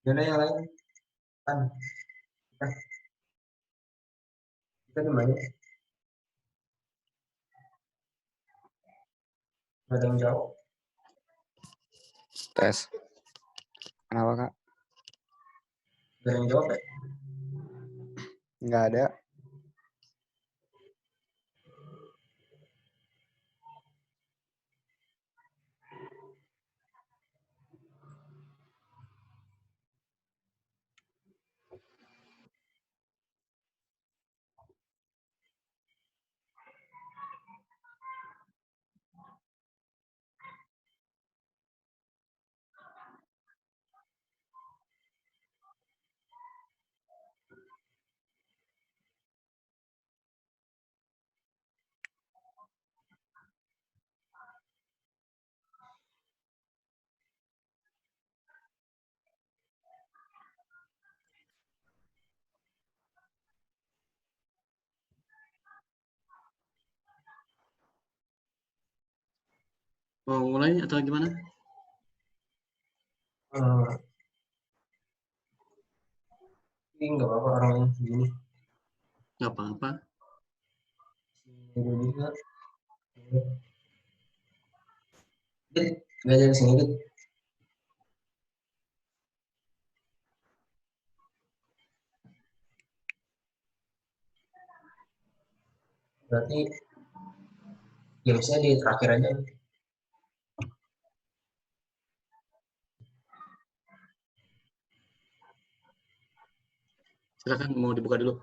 Gimana yang lain? Kan kita, kita gimana? Gak ada yang jawab. Tes. Kenapa, Kak? Gak ada yang jawab ya? Nggak ada. Mau mulai atau gimana? Ini nggak apa-apa orang yang begini. Nggak apa-apa. Indonesia. Nggak jadi sini Dit. Berarti gamesnya di terakhir aja. Silakan mau dibuka dulu.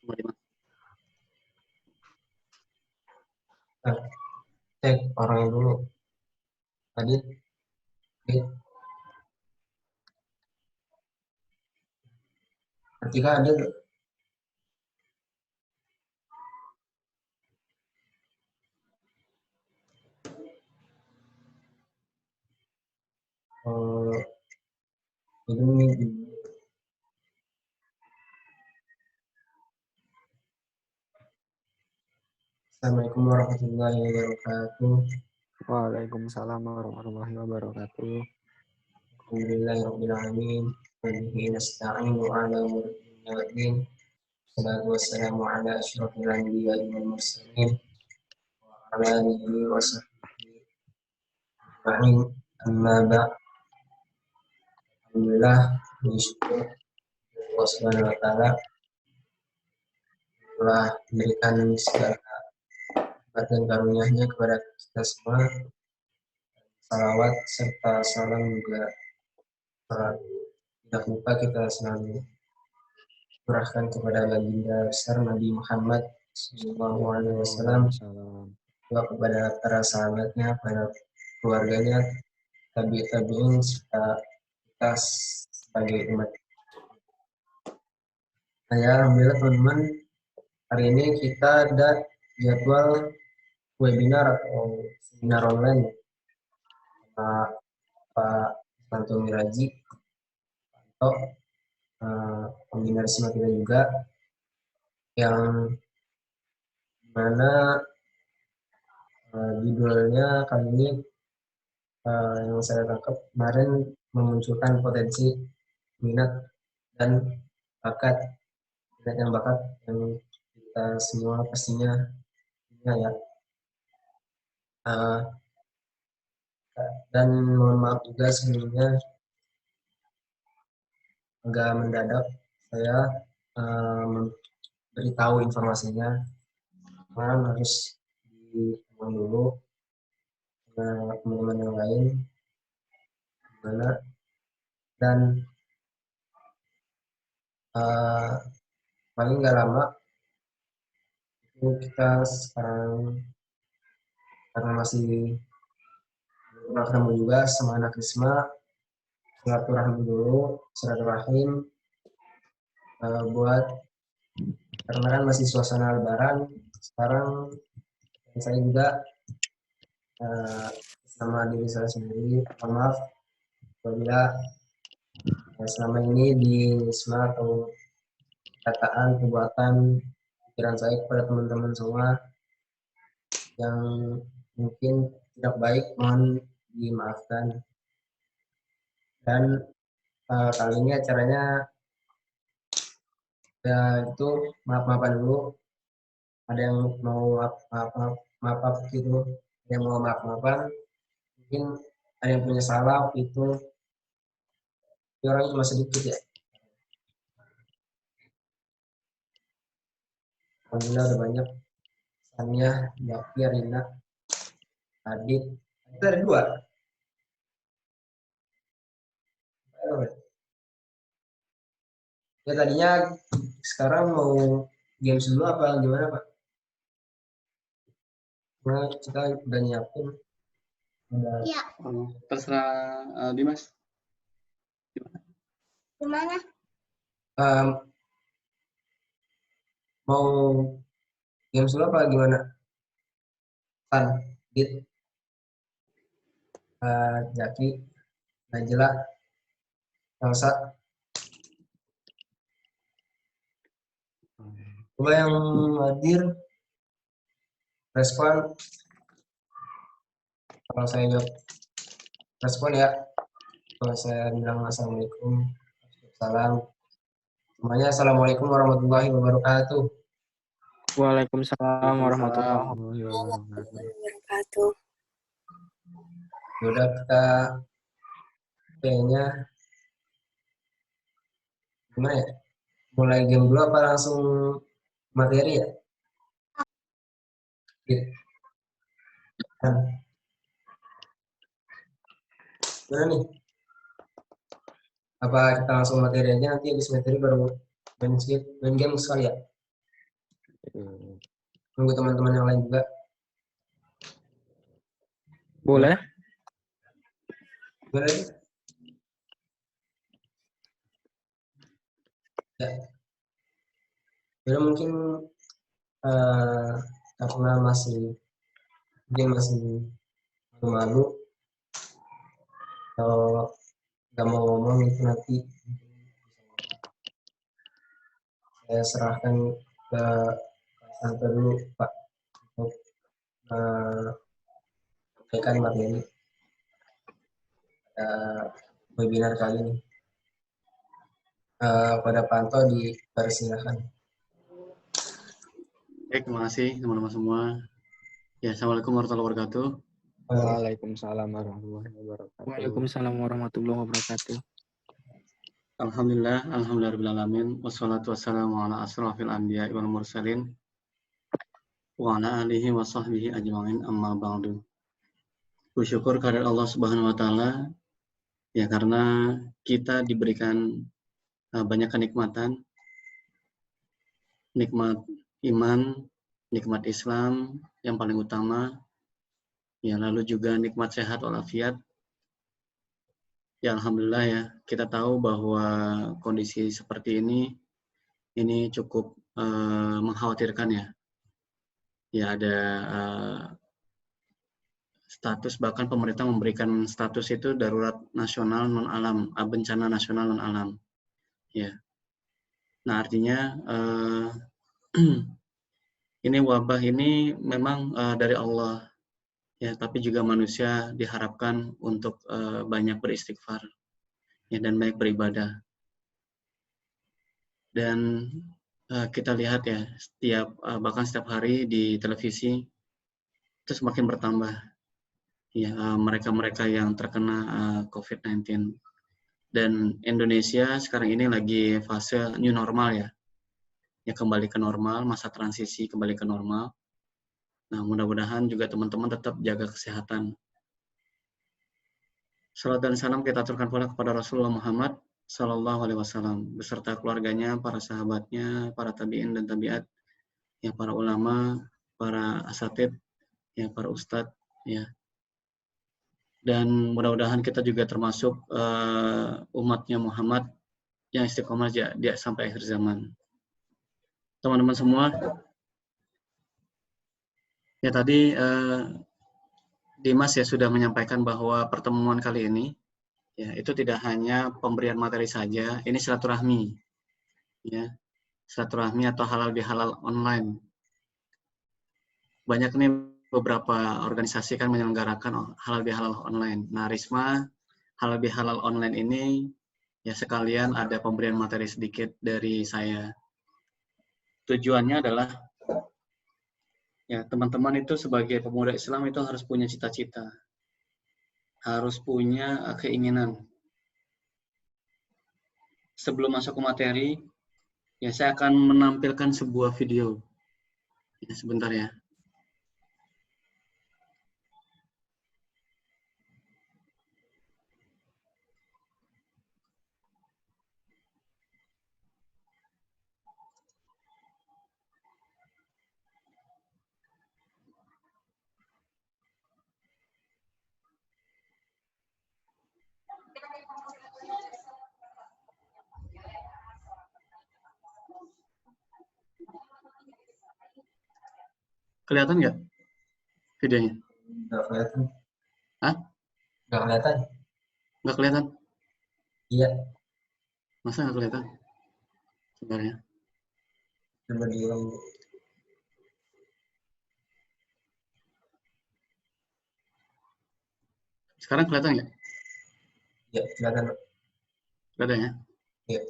Mau di mana? Nah, cek orangnya dulu. Tadi, Dit. Ketika ada ini Assalamualaikum warahmatullahi wabarakatuh. Waalaikumsalam warahmatullahi wabarakatuh. Alhamdulillahirabbil alamin. Wa bihi nasta'inu ala umuri dunya waddin. Wassalatu wassalamu ala asyrofil anbiya'i wal mursalin wa ala alihi wa sahbihi ajma'in. Amma ba'd. Alhamdulillah, bersyukur Allah Subhanahu wa taala telah memberikan segala rahmat dan karunia-Nya kepada kita semua. Salawat serta salam juga tidak lupa kita selalu curahkan kepada baginda besar Nabi Muhammad SAW, juga kepada para sahabatnya, para keluarganya, tabi'in serta kita sebagai umat. Nah, ya, alhamdulillah teman-teman, hari ini kita ada jadwal webinar atau seminar online Pak Santo Miraji atau pembina Risma kita juga, yang mana judulnya kali ini yang saya tangkap kemarin memunculkan potensi minat dan bakat yang kita semua pastinya punya ya. Dan mohon maaf juga sebelumnya agak mendadak saya beritahu informasinya, kemarin harus dihitung dulu dengan teman-teman yang lain gimana, dan paling nggak lama itu kita sekarang karena masih belum ketemu juga sama anak Risma, silaturahmi dulu, silaturahim buat karena kan masih suasana Lebaran sekarang. Dan saya juga sama diri saya sendiri, maaf apabila selama ini di Risma atau perkataan, perbuatan, pikiran saya kepada teman-teman semua yang mungkin tidak baik, mohon dimaafkan. Dan Kali ini acaranya ya itu maaf-maafan dulu. Ada yang mau maaf gitu, ada yang mau maaf-maafan. Mungkin ada yang punya salah itu, orang cuma sedikit ya. Alhamdulillah udah banyak. Sania, Yafi, Rina, Adit. Itu ada 2. Ya tadinya sekarang mau games dulu apa gimana Pak? Nah, kita udah nyiapin. Iya, Terserah Dimas. gimana? Em, mau games dulu apa gimana? Pan, Dit, Jaki, Najla, Elsa. Coba yang hadir respon. Kalau saya jawab respon ya. Kalau saya bilang assalamualaikum, salam. Semuanya assalamualaikum warahmatullahi wabarakatuh. Waalaikumsalam warahmatullahi Warahmatullahi wabarakatuh. wabarakatuh. Udah kita kayaknya gimana ya? Mulai game dulu apa langsung materi ya? Gitu. Gimana nih? Apa kita langsung materi aja, nanti habis materi baru main game sekali ya? Tunggu teman-teman yang lain juga. Boleh? Gimana nih? Ya. Jadi mungkin karena dia masih malu kalau nggak mau ngomong itu nanti saya serahkan ke Santo dulu Pak untuk sampaikan materi webinar kali ini. Pada Panto dipersilakan. Baik, terima kasih teman-teman semua. Ya, assalamualaikum warahmatullahi wabarakatuh. Waalaikumsalam warahmatullahi wabarakatuh. Waalaikumsalam warahmatullahi wabarakatuh. Alhamdulillahirrahmanirrahim. Wassalatu wassalamu ala asrafil anbiya wal mursalin wa ala alihi wa sahbihi ajma'in amma ba'du. Bersyukur kepada Allah Subhanahu wa taala ya, karena kita diberikan banyak kenikmatan, nikmat iman, nikmat Islam yang paling utama, ya, lalu juga nikmat sehat walafiat. Ya, alhamdulillah ya, kita tahu bahwa kondisi seperti ini cukup mengkhawatirkan ya. Ya, ada status, bahkan pemerintah memberikan status itu darurat nasional non alam, bencana nasional non alam. Ya. Nah, artinya ini wabah ini memang dari Allah ya, tapi juga manusia diharapkan untuk banyak beristighfar ya, dan banyak beribadah. Dan kita lihat ya, bahkan setiap hari di televisi itu semakin bertambah ya, mereka-mereka yang terkena COVID-19. Dan Indonesia sekarang ini lagi fase new normal ya, kembali ke normal, masa transisi kembali ke normal. Nah, mudah-mudahan juga teman-teman tetap jaga kesehatan. Salam dan salam kita aturkan pula kepada Rasulullah Muhammad Sallallahu Alaihi Wasallam beserta keluarganya, para sahabatnya, para tabiin dan tabiat, ya, para ulama, para asatid, ya, para ustadz, ya. Dan mudah-mudahan kita juga termasuk umatnya Muhammad yang istiqomah dia sampai akhir zaman. Teman-teman semua, ya tadi Dimas ya sudah menyampaikan bahwa pertemuan kali ini ya itu tidak hanya pemberian materi saja, ini silaturahmi, ya, silaturahmi atau halal bihalal online. Banyak nih beberapa organisasi kan menyelenggarakan halal bihalal online. Nah, Risma halal bihalal online ini Ya, sekalian ada pemberian materi sedikit dari saya. Tujuannya adalah ya teman-teman itu sebagai pemuda Islam itu harus punya cita-cita, harus punya keinginan. Sebelum masuk ke materi, ya saya akan menampilkan sebuah video. Ya, sebentar ya. Kelihatan nggak videonya? Nggak kelihatan. Hah? Nggak kelihatan. Nggak kelihatan? Iya. Masa nggak kelihatan? Sebentar ya. Coba diulang. Sekarang kelihatan nggak? Iya, kelihatan. Kelihatan ya? Iya.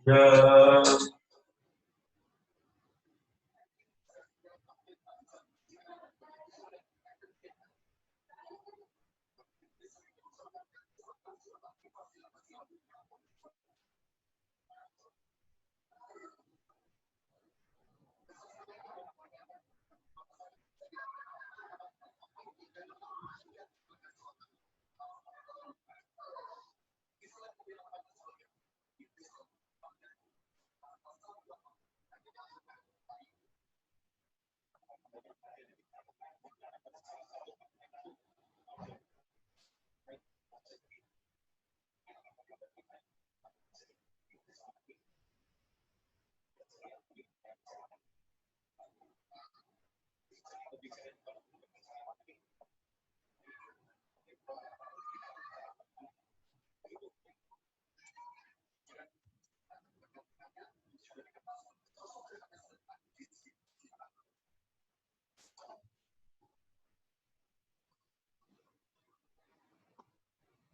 Ya.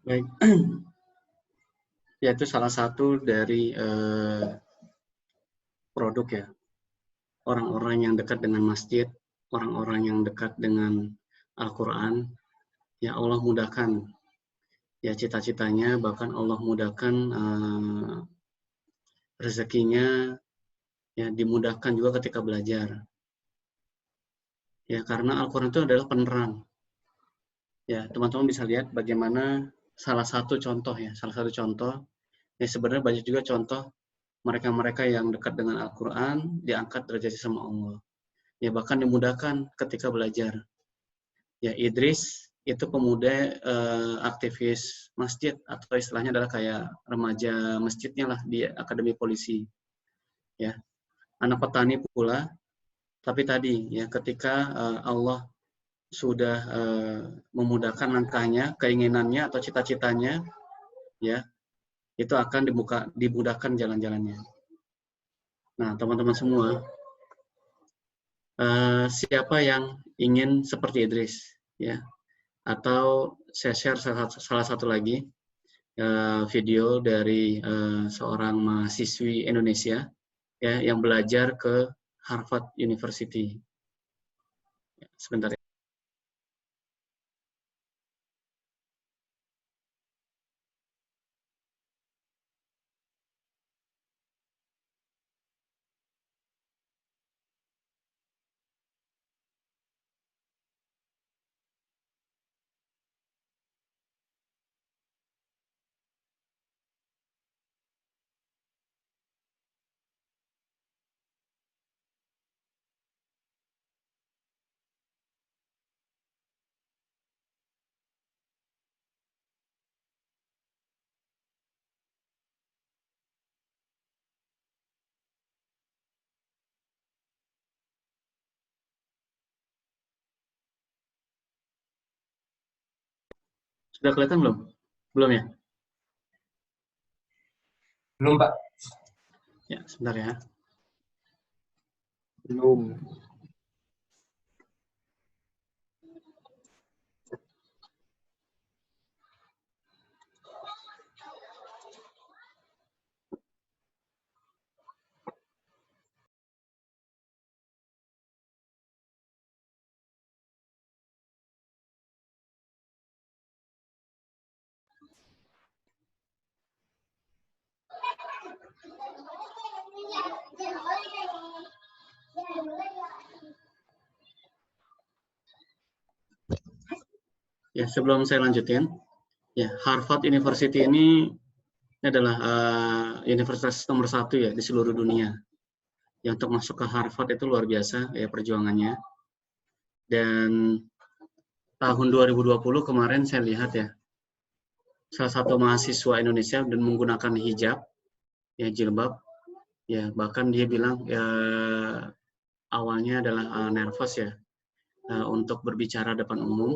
Baik. Ya, itu salah satu dari produk ya. Orang-orang yang dekat dengan masjid, orang-orang yang dekat dengan Al-Quran, ya Allah mudahkan ya cita-citanya, bahkan Allah mudahkan rezekinya, ya dimudahkan juga ketika belajar. Ya, karena Al-Quran itu adalah penerang. Ya, teman-teman bisa lihat bagaimana salah satu contoh, ya sebenarnya banyak juga contoh mereka-mereka yang dekat dengan Al-Quran diangkat derajatnya sama Allah. Ya, bahkan dimudahkan ketika belajar. Ya, Idris itu pemuda aktivis masjid, atau istilahnya adalah kayak remaja masjidnya lah di Akademi Polisi. Ya, anak petani pula, tapi tadi ya ketika Allah sudah memudahkan langkahnya, keinginannya atau cita-citanya, ya itu akan dimudahkan jalan-jalannya. Nah, teman-teman semua, siapa yang ingin seperti Idris, ya? Atau saya share salah satu lagi video dari seorang mahasiswi Indonesia, ya, yang belajar ke Harvard University. Sebentar ya. Sudah kelihatan belum? Belum ya? Belum, Pak. Ya, sebentar ya. Belum. Ya, sebelum saya lanjutin, ya, Harvard University ini adalah universitas nomor 1 ya di seluruh dunia. Yang untuk masuk ke Harvard itu luar biasa ya perjuangannya. Dan tahun 2020 kemarin saya lihat ya, salah satu mahasiswa Indonesia dan menggunakan hijab, ya, jilbab, ya, bahkan dia bilang ya, awalnya adalah nervous ya untuk berbicara depan umum.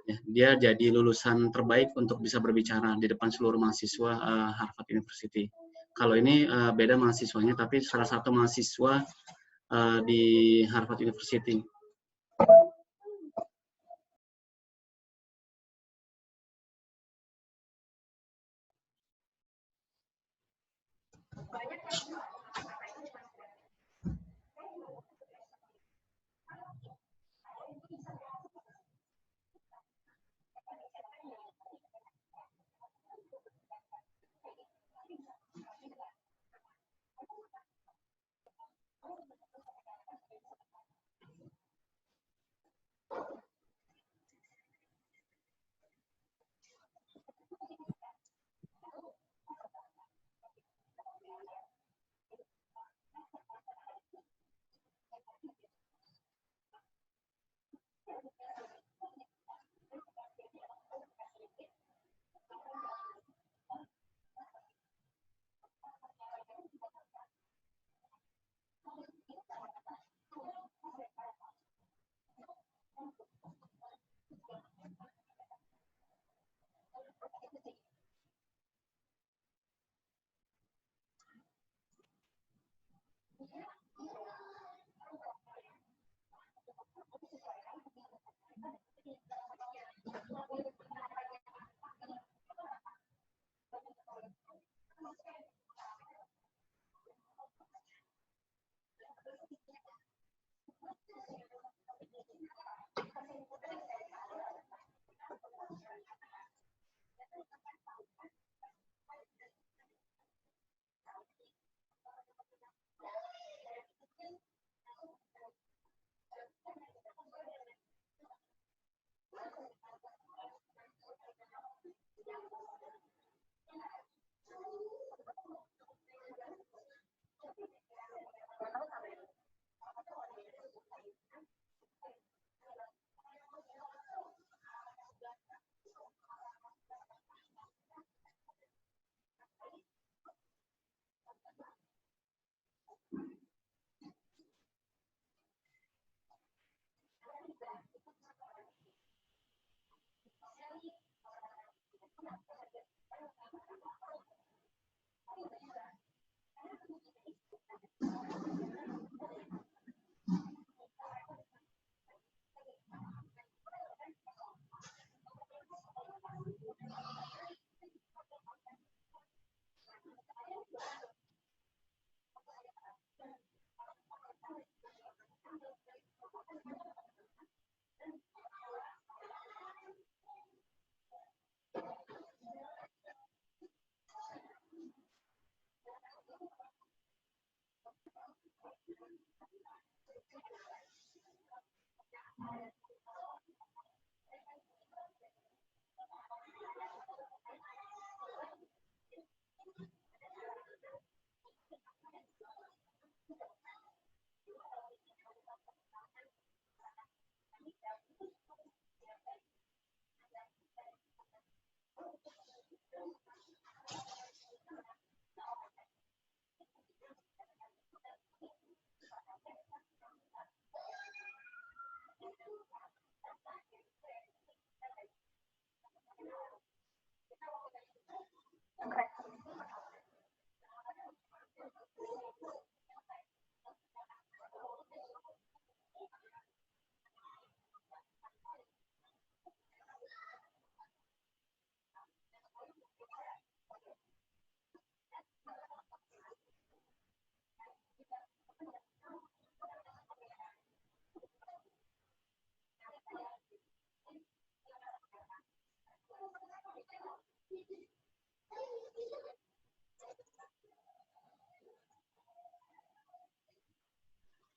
Ya, dia jadi lulusan terbaik untuk bisa berbicara di depan seluruh mahasiswa Harvard University. Kalau ini beda mahasiswanya, tapi salah satu mahasiswa di Harvard University.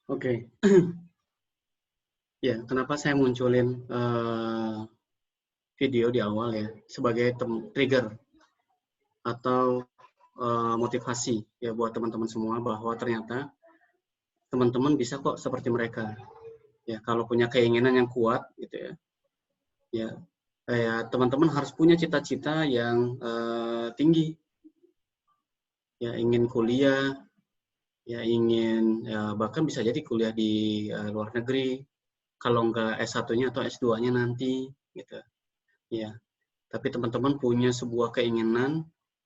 Oke. Ya, kenapa saya munculin video di awal ya sebagai trigger atau motivasi ya buat teman-teman semua bahwa ternyata teman-teman bisa kok seperti mereka. Ya, kalau punya keinginan yang kuat gitu ya. Ya, kayak teman-teman harus punya cita-cita yang tinggi. Ya, ingin kuliah, ya ingin bahkan bisa jadi kuliah di luar negeri. Kalau enggak S1-nya atau S2-nya nanti gitu. Ya. Tapi teman-teman punya sebuah keinginan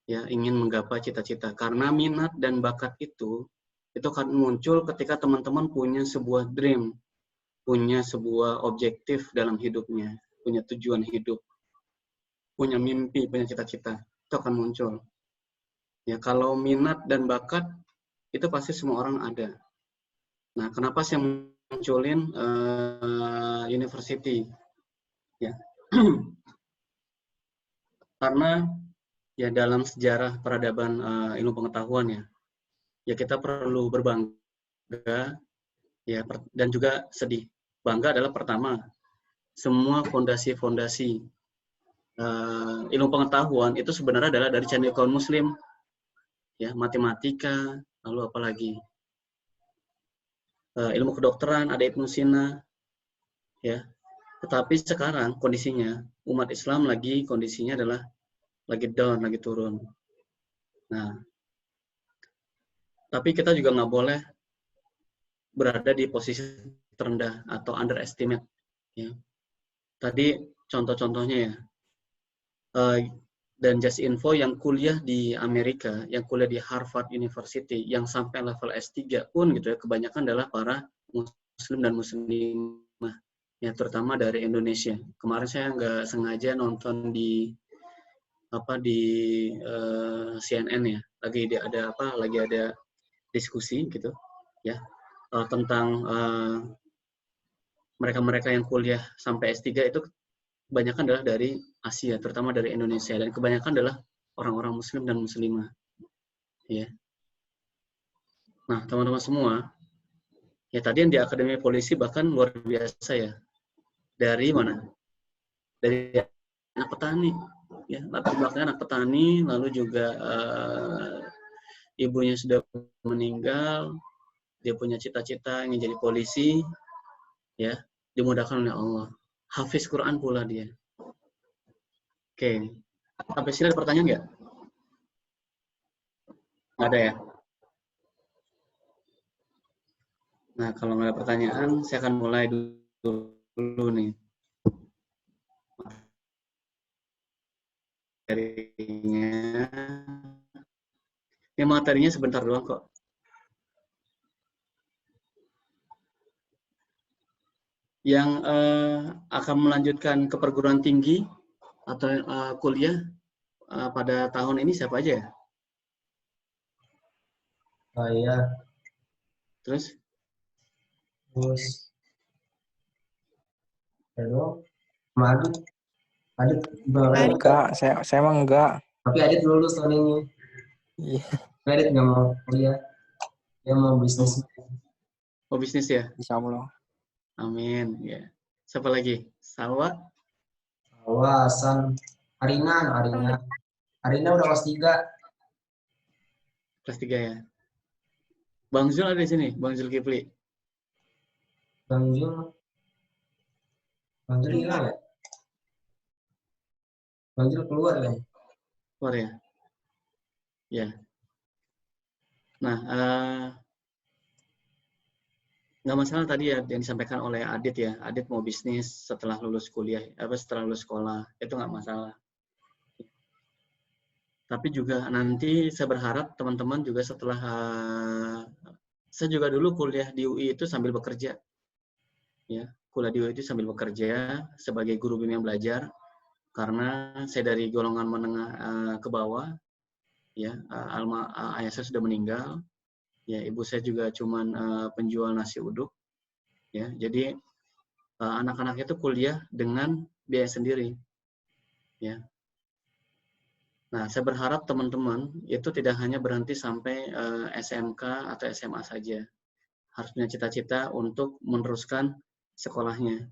ya ingin menggapai cita-cita karena minat dan bakat itu akan muncul ketika teman-teman punya sebuah dream, punya sebuah objektif dalam hidupnya, punya tujuan hidup, punya mimpi, punya cita-cita, itu akan muncul. Ya, kalau minat dan bakat itu pasti semua orang ada. Nah, kenapa saya munculin university? Ya, karena ya dalam sejarah peradaban ilmu pengetahuan ya kita perlu berbangga ya dan juga sedih. Bangga adalah pertama, semua fondasi-fondasi ilmu pengetahuan itu sebenarnya adalah dari cendekiawan Muslim, ya matematika, lalu apalagi ilmu kedokteran ada Ibnu Sina, ya. Tetapi sekarang kondisinya umat Islam kondisinya adalah lagi down, lagi turun. Nah, tapi kita juga nggak boleh berada di posisi terendah atau underestimate. Ya. Tadi contoh-contohnya ya. Dan just info yang kuliah di Amerika, yang kuliah di Harvard University, yang sampai level S3 pun gitu ya, kebanyakan adalah para Muslim dan Muslimah, ya terutama dari Indonesia. Kemarin saya nggak sengaja nonton di CNN ya, lagi ada diskusi gitu, ya tentang mereka-mereka yang kuliah sampai S3 itu kebanyakan adalah dari Asia, terutama dari Indonesia, dan kebanyakan adalah orang-orang Muslim dan Muslimah. Ya. Nah, teman-teman semua, ya tadi yang di Akademi Polisi bahkan luar biasa ya. Dari mana? Dari anak petani. Ya, latar belakangnya anak petani, lalu juga ibunya sudah meninggal, dia punya cita-cita ingin jadi polisi, ya, dimudahkan oleh Allah. Hafiz Quran pula dia. Oke. Sampai sini ada pertanyaan nggak? Nggak ada ya? Nah, kalau nggak ada pertanyaan, saya akan mulai dulu nih. Materinya sebentar doang kok. Yang akan melanjutkan ke perguruan tinggi atau kuliah pada tahun ini siapa aja ya? Saya. Terus? Halo, Adit. Adit Enggak, saya emang enggak. Tapi Adit lulus tahun ini. Iya. Adit nggak mau kuliah, dia mau bisnis. Oh, bisnis ya? Insya Allah. Amin. Ya. Siapa lagi? Salwa? Hasan. Arina udah kelas 3. Kelas 3 ya. Bang Zul ada di sini, Bang Zul Kipli. Bang Zul hilang ya? Bang Zul keluar kan? Keluar ya? Ya. Nah, nggak masalah tadi ya yang disampaikan oleh Adit ya. Adit mau bisnis setelah lulus kuliah, setelah lulus sekolah, itu nggak masalah. Tapi juga nanti saya berharap teman-teman juga setelah saya juga dulu kuliah di UI itu sambil bekerja, ya kuliah di UI itu sambil bekerja sebagai guru bimbing belajar karena saya dari golongan menengah ke bawah, ya ayah saya sudah meninggal, ya ibu saya juga cuman penjual nasi uduk, ya jadi anak-anak itu kuliah dengan biaya sendiri, ya. Nah, saya berharap teman-teman itu tidak hanya berhenti sampai SMK atau SMA saja. Harus punya cita-cita untuk meneruskan sekolahnya.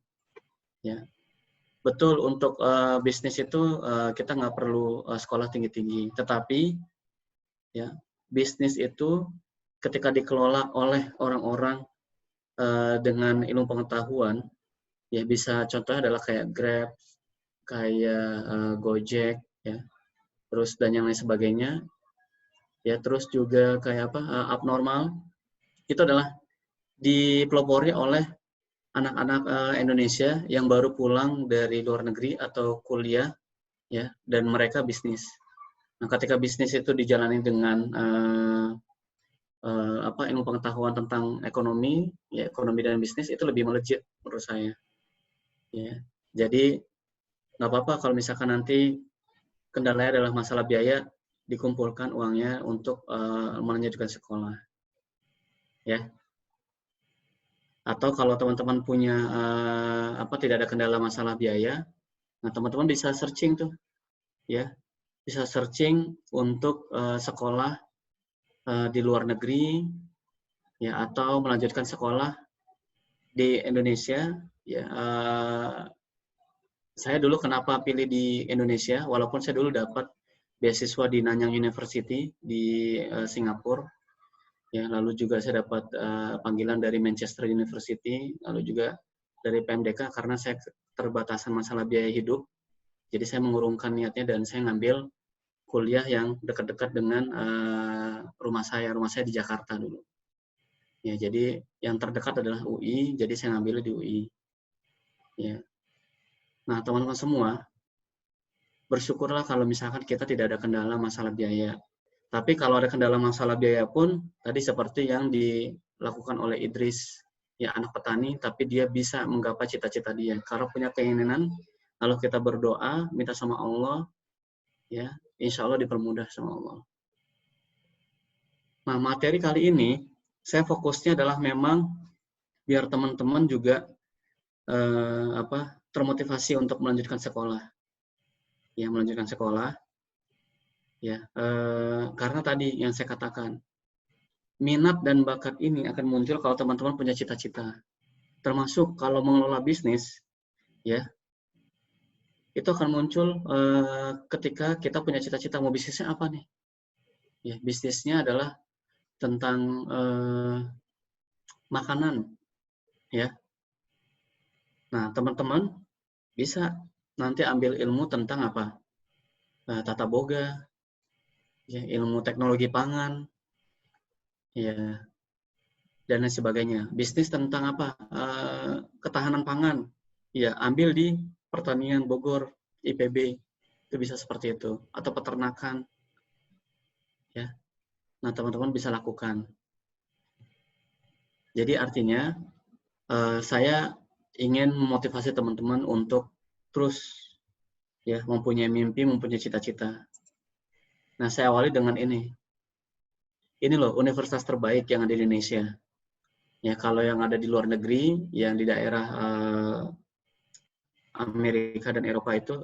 Ya, betul untuk bisnis itu kita nggak perlu sekolah tinggi-tinggi. Tetapi ya bisnis itu ketika dikelola oleh orang-orang dengan ilmu pengetahuan, ya bisa contohnya adalah kayak Grab, kayak Gojek, ya, terus dan yang lain sebagainya. Ya, terus juga kayak apa Abnormal, itu adalah dipelopori oleh anak-anak Indonesia yang baru pulang dari luar negeri atau kuliah, ya, dan mereka bisnis. Nah, ketika bisnis itu dijalani dengan ilmu pengetahuan tentang ekonomi, ya ekonomi dan bisnis itu lebih melejit menurut saya. Ya, jadi nggak apa-apa kalau misalkan nanti kendalanya adalah masalah biaya, dikumpulkan uangnya untuk melanjutkan sekolah. Ya. Atau kalau teman-teman punya tidak ada kendala masalah biaya, nah teman-teman bisa searching tuh, ya, bisa searching untuk sekolah di luar negeri, ya, atau melanjutkan sekolah di Indonesia, ya. Saya dulu kenapa pilih di Indonesia, walaupun saya dulu dapat beasiswa di Nanyang University di Singapura, ya, lalu juga saya dapat panggilan dari Manchester University, lalu juga dari PMDK karena saya terbatasan masalah biaya hidup. Jadi saya mengurungkan niatnya dan saya ngambil kuliah yang dekat-dekat dengan rumah saya. Rumah saya di Jakarta dulu. Ya, jadi yang terdekat adalah UI, jadi saya ngambil di UI. Ya. Nah, teman-teman semua, bersyukurlah kalau misalkan kita tidak ada kendala masalah biaya. Tapi kalau ada kendala masalah biaya pun, tadi seperti yang dilakukan oleh Idris, ya anak petani, tapi dia bisa menggapai cita-cita dia. Kalau punya keinginan, lalu kita berdoa, minta sama Allah, ya insya Allah dipermudah sama Allah. Nah, materi kali ini, saya fokusnya adalah memang biar teman-teman juga termotivasi untuk melanjutkan sekolah. Ya, melanjutkan sekolah. Ya, karena tadi yang saya katakan, minat dan bakat ini akan muncul kalau teman-teman punya cita-cita. Termasuk kalau mengelola bisnis, ya, itu akan muncul ketika kita punya cita-cita mau bisnisnya apa nih? Ya, bisnisnya adalah tentang makanan, ya. Nah, teman-teman bisa nanti ambil ilmu tentang apa? Tata boga, ya, ilmu teknologi pangan, ya, dan lain sebagainya. Bisnis tentang apa? Ketahanan pangan, ya, ambil di pertanian Bogor, IPB, itu bisa seperti itu. Atau peternakan, ya. Nah, teman-teman bisa lakukan. Jadi artinya, saya ingin memotivasi teman-teman untuk terus, ya, mempunyai mimpi, mempunyai cita-cita. Nah, saya awali dengan ini. Ini loh, universitas terbaik yang ada di Indonesia. Ya, kalau yang ada di luar negeri, yang di daerah Amerika dan Eropa itu,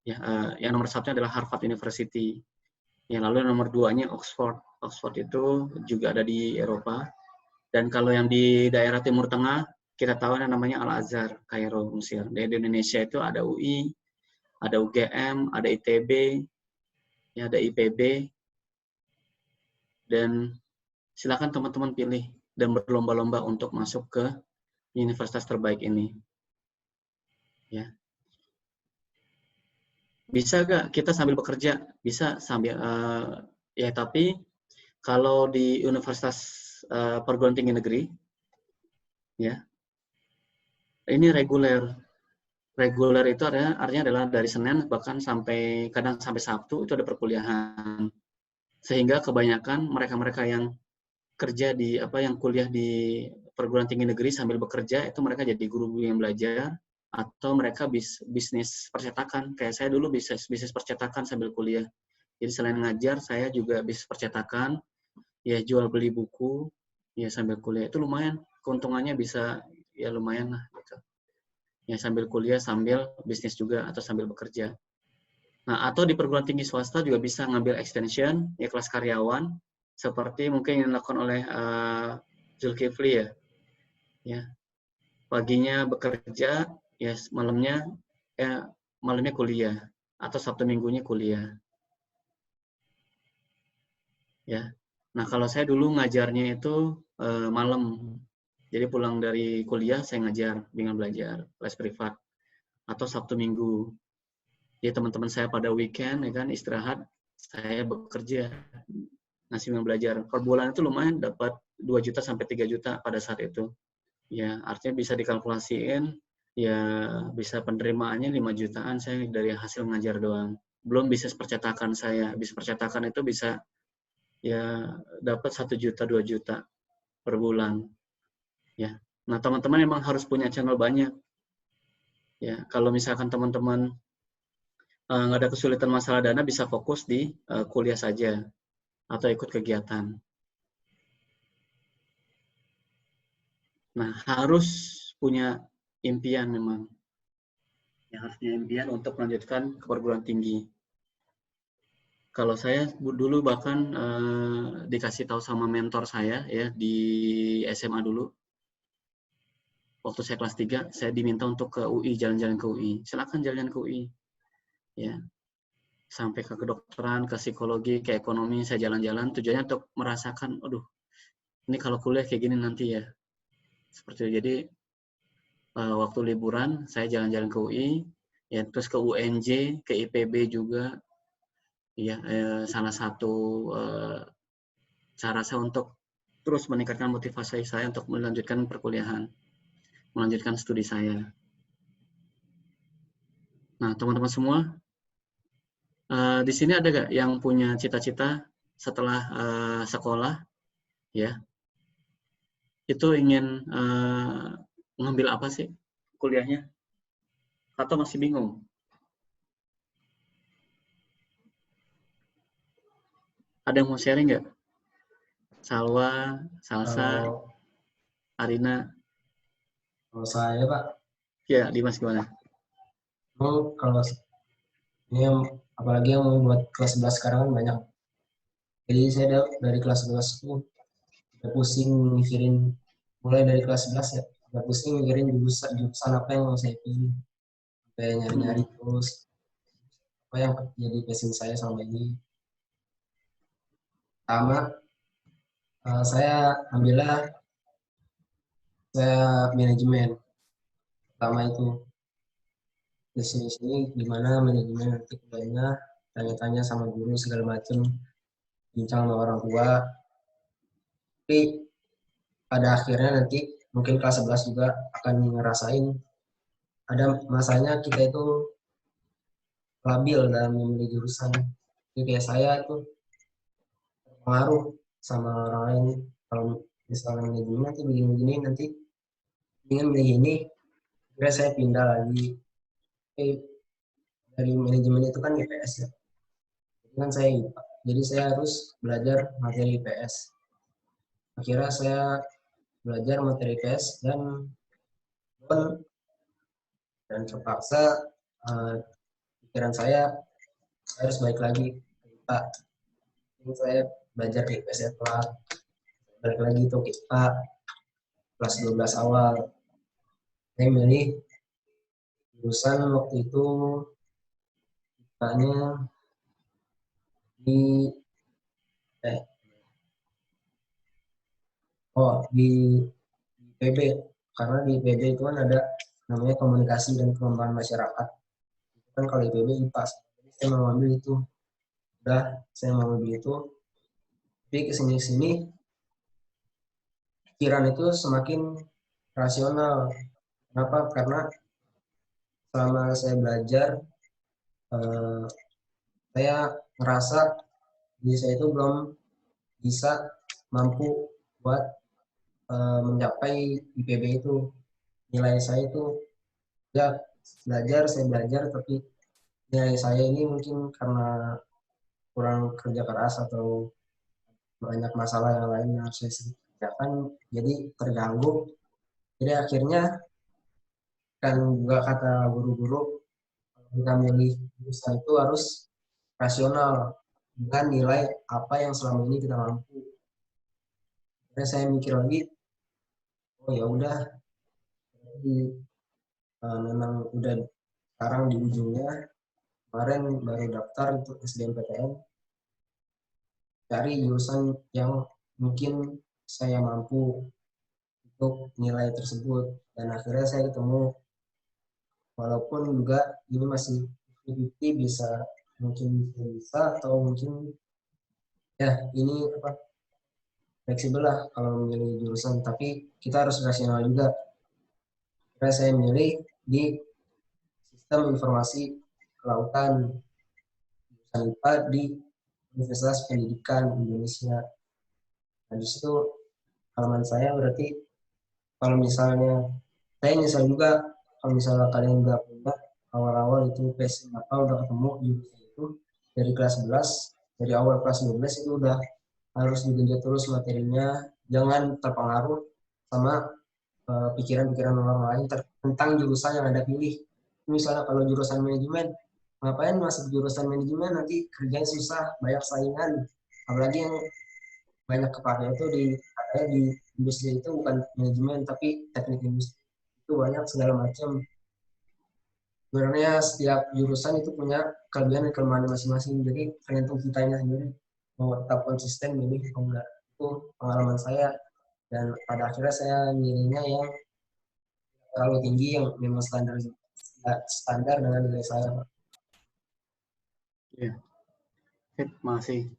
ya, yang nomor satunya adalah Harvard University. Ya, lalu yang nomor duanya Oxford. Oxford itu juga ada di Eropa. Dan kalau yang di daerah Timur Tengah, kita tahu yang namanya Al-Azhar, Kairo, Mesir. Di Indonesia itu ada UI, ada UGM, ada ITB, ya, ada IPB, dan silakan teman-teman pilih dan berlomba-lomba untuk masuk ke universitas terbaik ini. Ya. Bisa gak kita sambil bekerja? Bisa sambil, ya, tapi kalau di universitas perguruan tinggi negeri, ya, ini reguler. Reguler itu artinya adalah dari Senin bahkan sampai kadang sampai Sabtu itu ada perkuliahan. Sehingga kebanyakan mereka-mereka yang kerja di yang kuliah di perguruan tinggi negeri sambil bekerja itu mereka jadi guru yang belajar atau mereka bisnis percetakan. Kayak saya dulu bisnis percetakan sambil kuliah. Jadi selain ngajar saya juga bisnis percetakan, ya jual beli buku ya sambil kuliah. Itu lumayan, keuntungannya bisa ya lumayan lah gitu. Ya sambil kuliah sambil bisnis juga atau sambil bekerja. Nah, atau di perguruan tinggi swasta juga bisa ngambil extension, ya kelas karyawan, seperti mungkin yang dilakukan oleh Zulkifli ya. Ya, paginya bekerja, ya malamnya kuliah, atau Sabtu Minggunya kuliah. Ya. Nah, kalau saya dulu ngajarnya itu malam. Jadi pulang dari kuliah saya ngajar, bimbingan belajar, les privat, atau Sabtu Minggu. Jadi teman-teman saya pada weekend ya kan istirahat, saya bekerja, ngasih bimbingan belajar. Per bulan itu lumayan dapat 2 juta sampai 3 juta pada saat itu. Ya, artinya bisa dikalkulasiin, ya bisa penerimaannya 5 jutaan saya dari hasil ngajar doang. Belum bisnis percetakan saya. Bisnis percetakan itu bisa ya dapat 1 juta 2 juta per bulan. Ya. Nah, teman-teman memang harus punya channel banyak. Ya, kalau misalkan teman-teman nggak ada kesulitan masalah dana, bisa fokus di kuliah saja atau ikut kegiatan. Nah, harus punya impian memang. Ya, harus punya impian untuk melanjutkan ke perguruan tinggi. Kalau saya dulu bahkan dikasih tahu sama mentor saya ya di SMA dulu. Waktu saya kelas 3, saya diminta untuk ke UI, jalan-jalan ke UI. Silakan jalan ke UI. Ya. Sampai ke kedokteran, ke psikologi, ke ekonomi, saya jalan-jalan tujuannya untuk merasakan, aduh, ini kalau kuliah kayak gini nanti ya. Seperti itu. Jadi waktu liburan saya jalan-jalan ke UI, ya terus ke UNJ, ke IPB juga. Ya, salah satu cara saya untuk terus meningkatkan motivasi saya untuk melanjutkan perkuliahan, melanjutkan studi saya. Nah, teman-teman semua, di sini ada nggak yang punya cita-cita setelah sekolah, ya? Itu ingin mengambil apa sih kuliahnya? Atau masih bingung? Ada yang mau sharing nggak? Salwa, Salsa, Kalau Arina. kalau saya Pak, Ya, Dimas gimana? kalau ini apalagi yang buat kelas 11 sekarang kan banyak. Jadi saya dari kelas 11 tuh udah pusing mikirin, mulai dari kelas 11 ya, udah pusing mikirin jurusan apa yang mau saya pilih. Sampai nyari-nyari terus apa yang jadi passion saya selama ini. Pertama, saya ambilnya saya manajemen. Pertama itu di sini gimana manajemen nanti kuliahnya, tanya-tanya sama guru segala macem, bincang sama orang tua. Tapi pada akhirnya nanti mungkin kelas 11 juga akan ngerasain ada masanya kita itu labil dalam memilih jurusan. Jadi kayak saya itu pengaruh sama orang lain. Kalau misalnya manajemen nanti begini-begini, nanti ingin milih ini, kira saya pindah lagi. Tapi dari manajemen itu kan IPS ya. Jadi kan saya IPA. Jadi saya harus belajar materi IPS. Akhirnya saya belajar materi IPS dan terpaksa pikiran saya harus balik lagi ke IPA. Ini saya belajar di IPS ya telat, balik lagi itu ke IPA kelas 12 awal. Saya milih jurusan waktu itu IPA-nya di di IPB, karena di IPB itu kan ada namanya komunikasi dan pengembangan masyarakat. Itu kan kalau IPB IPA, jadi saya mau ambil itu. Udah, saya mau ambil itu. Tapi kesini-sini pikiran itu semakin rasional. Kenapa? Karena selama saya belajar, saya ngerasa diri saya itu belum bisa mampu buat mencapai IPB itu. Nilai saya itu ya saya belajar tapi nilai saya ini mungkin karena kurang kerja keras atau banyak masalah yang lain yang harus saya kerjakan, jadi terganggu. Jadi akhirnya kan juga kata guru-guru, kita milih jurusan itu harus rasional dengan nilai apa yang selama ini kita mampu. Akhirnya saya mikir lagi, oh ya udah, jadi memang udah sekarang di ujungnya. Kemarin baru daftar untuk SBMPTN, cari jurusan yang mungkin saya mampu untuk nilai tersebut, dan akhirnya saya ketemu, walaupun juga ini masih 50-50, bisa mungkin bisa atau mungkin ya ini apa, fleksibel lah kalau memilih jurusan, tapi kita harus rasional juga. Akhirnya saya milih di sistem informasi kelautan, jurusan IPA di Universitas Pendidikan Indonesia. Nah, di situ halaman saya berarti, kalau misalnya saya nyesal juga kalau misalnya kalian nggak punya awal-awal itu passion apa, udah ketemu jurusan itu dari kelas 11, dari awal kelas 12 itu udah harus digenjot terus materinya, jangan terpengaruh sama pikiran-pikiran orang lain tentang jurusan yang Anda pilih. Misalnya kalau jurusan manajemen, ngapain masuk jurusan manajemen, nanti kerjanya susah, banyak saingan, apalagi yang banyak kepakai itu di industri itu bukan manajemen tapi teknik industri, itu banyak segala macam. Sebenarnya setiap jurusan itu punya kelebihan dan kelemahan masing-masing, jadi tergantung kitanya sendiri mau tetap konsisten milih atau enggak. Itu pengalaman saya, dan pada akhirnya saya milihnya yang terlalu tinggi, yang memang standar dengan nilai saya. Ya. Masih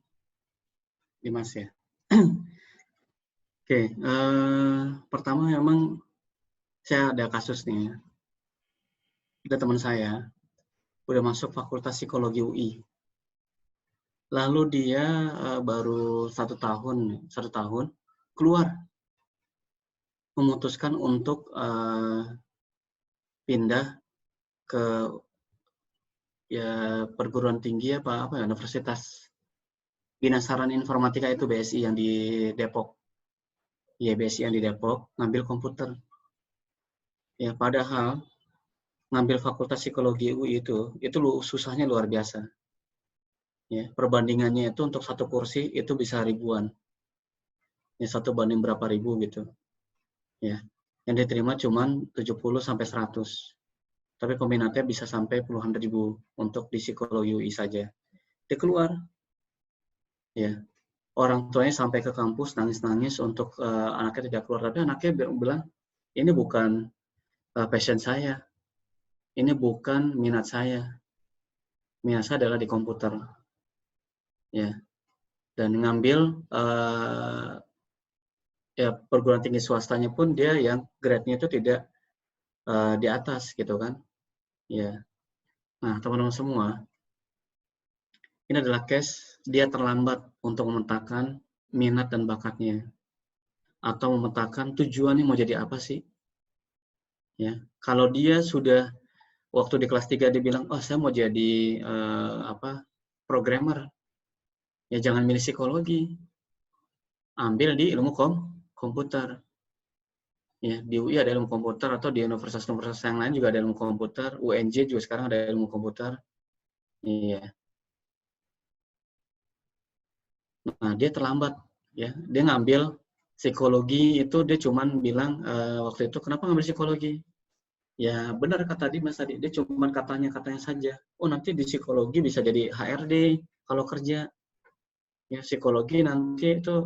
Dimas ya. Oke, pertama memang saya ada kasus nih ya. Ada teman saya udah masuk Fakultas Psikologi UI. Lalu dia baru satu tahun keluar, memutuskan untuk pindah ke ya perguruan tinggi apa ya, Universitas Bina Sarana Informatika, itu BSI yang di Depok. Ya, BSI yang di Depok, ngambil komputer. Ya, padahal ngambil Fakultas Psikologi UI itu susahnya luar biasa. Ya, perbandingannya itu untuk satu kursi itu bisa ribuan. Ya, 1 banding berapa ribu gitu. Ya, yang diterima cuma 70 sampai 100. Tapi peminatnya bisa sampai puluhan ribu untuk di Psikologi UI saja. Dia keluar. Ya. Orang tuanya sampai ke kampus nangis-nangis untuk anaknya tidak keluar, tapi anaknya bilang, ini bukan passion saya, ini bukan minat saya. Minat saya adalah di komputer. Ya. Dan ngambil ya perguruan tinggi swastanya pun dia yang grade-nya itu tidak di atas gitu kan. Ya. Nah, teman-teman semua, ini adalah case dia terlambat untuk memetakan minat dan bakatnya, atau memetakan tujuannya mau jadi apa sih. Ya, kalau dia sudah waktu di kelas 3 dia bilang, oh saya mau jadi programmer, ya jangan milih psikologi, ambil di ilmu komputer. Ya, di UI ada ilmu komputer, atau di universitas-universitas yang lain juga ada ilmu komputer, UNJ juga sekarang ada ilmu komputer. Iya. Nah, dia terlambat, ya. Dia ngambil psikologi itu, dia cuman bilang waktu itu, kenapa ngambil psikologi? Ya benar kata Dimas tadi, dia cuman katanya saja. Oh, nanti di psikologi bisa jadi HRD kalau kerja. Ya, psikologi nanti itu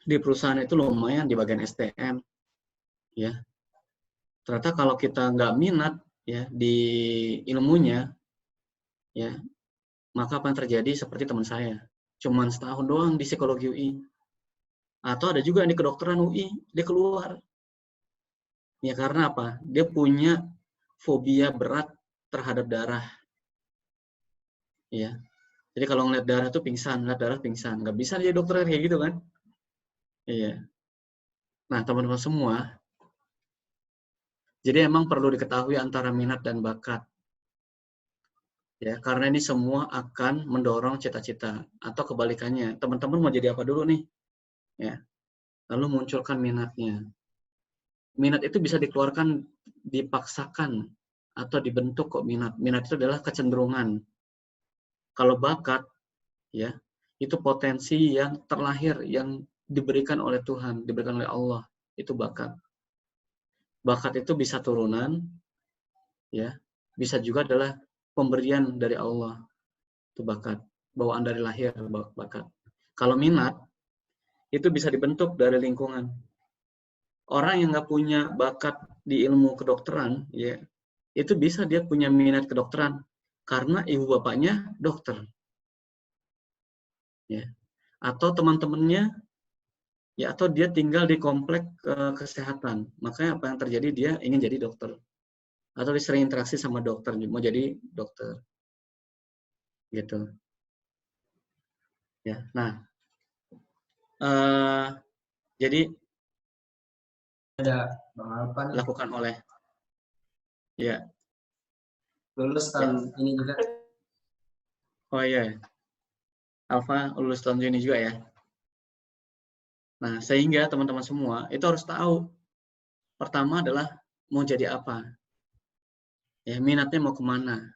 di perusahaan itu lumayan di bagian STM. Ya. Ternyata kalau kita nggak minat ya di ilmunya, ya, maka apa yang terjadi seperti teman saya, cuman setahun doang di Psikologi UI. Atau ada juga yang di kedokteran UI, dia keluar. Ya karena apa? Dia punya fobia berat terhadap darah. Ya. Jadi kalau ngeliat darah tuh pingsan, nggak bisa jadi dokter kayak gitu kan? Iya. Nah, teman-teman semua, jadi emang perlu diketahui antara minat dan bakat. Ya, karena ini semua akan mendorong cita-cita, atau kebalikannya. Teman-teman mau jadi apa dulu nih? Ya. Lalu munculkan minatnya. Minat itu bisa dikeluarkan, dipaksakan, atau dibentuk kok minat. Minat itu adalah kecenderungan. Kalau bakat, ya, itu potensi yang terlahir, yang diberikan oleh Tuhan, diberikan oleh Allah. Itu bakat. Bakat itu bisa turunan, ya, bisa juga adalah pemberian dari Allah. Itu bakat. Bawaan dari lahir, bakat. Kalau minat, itu bisa dibentuk dari lingkungan. Orang yang nggak punya bakat di ilmu kedokteran, ya, itu bisa dia punya minat kedokteran karena ibu bapaknya dokter, ya, atau teman-temannya, ya, atau dia tinggal di komplek kesehatan, makanya apa yang terjadi dia ingin jadi dokter, atau dia sering interaksi sama dokter, mau jadi dokter, gitu, ya. Nah, jadi Ada Bang Alfa nih, lakukan oleh, ya, lulus tahun ini juga. oh iya, Alfa lulus tahun Juni juga ya. Nah, sehingga teman-teman semua itu harus tahu. Pertama adalah mau jadi apa. Ya, minatnya mau kemana.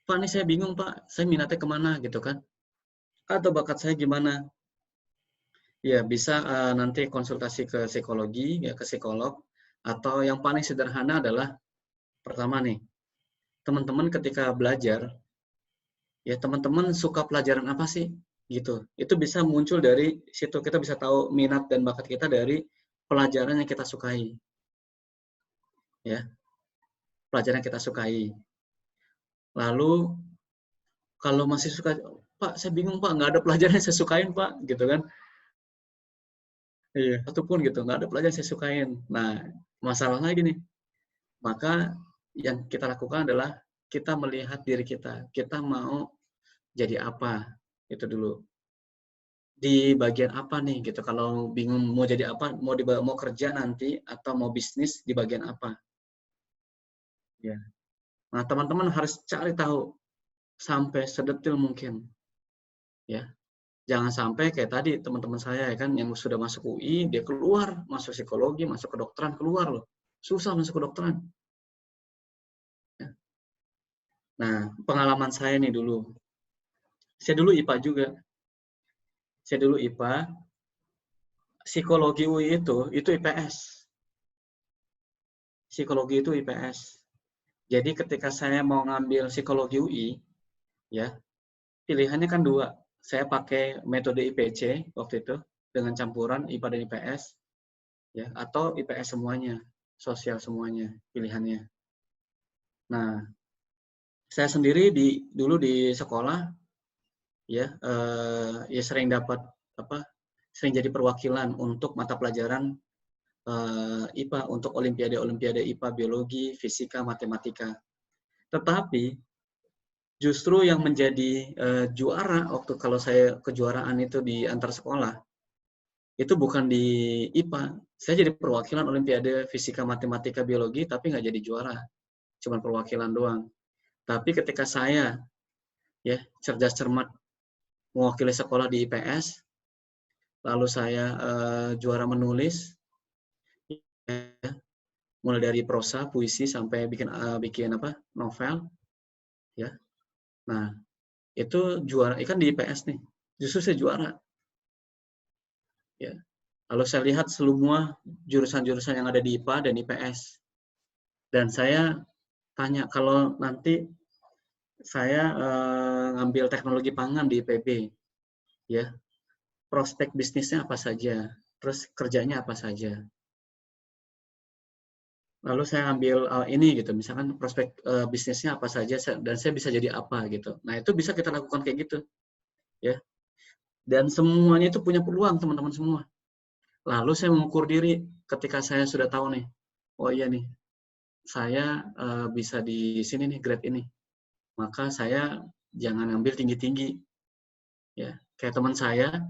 Pak, ini saya bingung, Pak. Saya minatnya kemana, gitu kan. Atau bakat saya gimana. Ya, bisa nanti konsultasi ke psikologi, ya, ke psikolog. Atau yang paling sederhana adalah, pertama nih, teman-teman ketika belajar, ya, teman-teman suka pelajaran apa sih? Gitu. Itu bisa muncul dari situ. Kita bisa tahu minat dan bakat kita dari pelajaran yang kita sukai. Ya, pelajaran yang kita sukai. Lalu kalau masih suka, Pak, saya bingung, Pak, nggak ada pelajaran yang saya sukain, Pak, gitu kan. Iya, satupun gitu, nggak ada pelajaran yang saya sukain. Nah, masalahnya gini, maka yang kita lakukan adalah kita melihat diri kita mau jadi apa, itu dulu. Di bagian apa nih, gitu. Kalau bingung mau jadi apa, mau kerja nanti, atau mau bisnis, di bagian apa. Ya. Nah, teman-teman harus cari tahu, sampai sedetil mungkin. Ya. Jangan sampai kayak tadi teman-teman saya, ya kan, yang sudah masuk UI, dia keluar, masuk psikologi, masuk kedokteran, keluar loh. Susah masuk kedokteran. Ya. Nah, pengalaman saya nih dulu. Saya dulu IPA juga. Saya dulu IPA. Psikologi UI itu IPS. Psikologi itu IPS. Jadi ketika saya mau ngambil psikologi UI, ya, pilihannya kan dua. Saya pakai metode IPC waktu itu, dengan campuran IPA dan IPS. Ya, atau IPS semuanya, sosial semuanya pilihannya. Nah, saya sendiri dulu di sekolah, ya, ya sering dapat sering jadi perwakilan untuk mata pelajaran IPA, untuk olimpiade IPA, biologi, fisika, matematika. Tetapi justru yang menjadi juara waktu kalau saya kejuaraan itu di antar sekolah, itu bukan di IPA. Saya jadi perwakilan olimpiade fisika, matematika, biologi, tapi nggak jadi juara. Cuma perwakilan doang. Tapi ketika saya, ya, cerdas cermat mewakili sekolah di IPS, lalu saya juara menulis, ya, mulai dari prosa, puisi, sampai bikin novel, ya. Nah, itu juara, kan di IPS nih, justru saya juara. Ya. Lalu saya lihat semua jurusan-jurusan yang ada di IPA dan IPS. Dan saya tanya, kalau nanti saya ngambil teknologi pangan di IPB, ya, prospek bisnisnya apa saja, terus kerjanya apa saja. Lalu saya ambil ini gitu, misalkan prospek bisnisnya apa saja, dan saya bisa jadi apa gitu. Nah, itu bisa kita lakukan kayak gitu, ya. Dan semuanya itu punya peluang, teman-teman semua. Lalu saya mengukur diri ketika saya sudah tahu nih, oh iya nih, saya bisa di sini nih, grade ini. Maka saya jangan ambil tinggi-tinggi. Ya, kayak teman saya,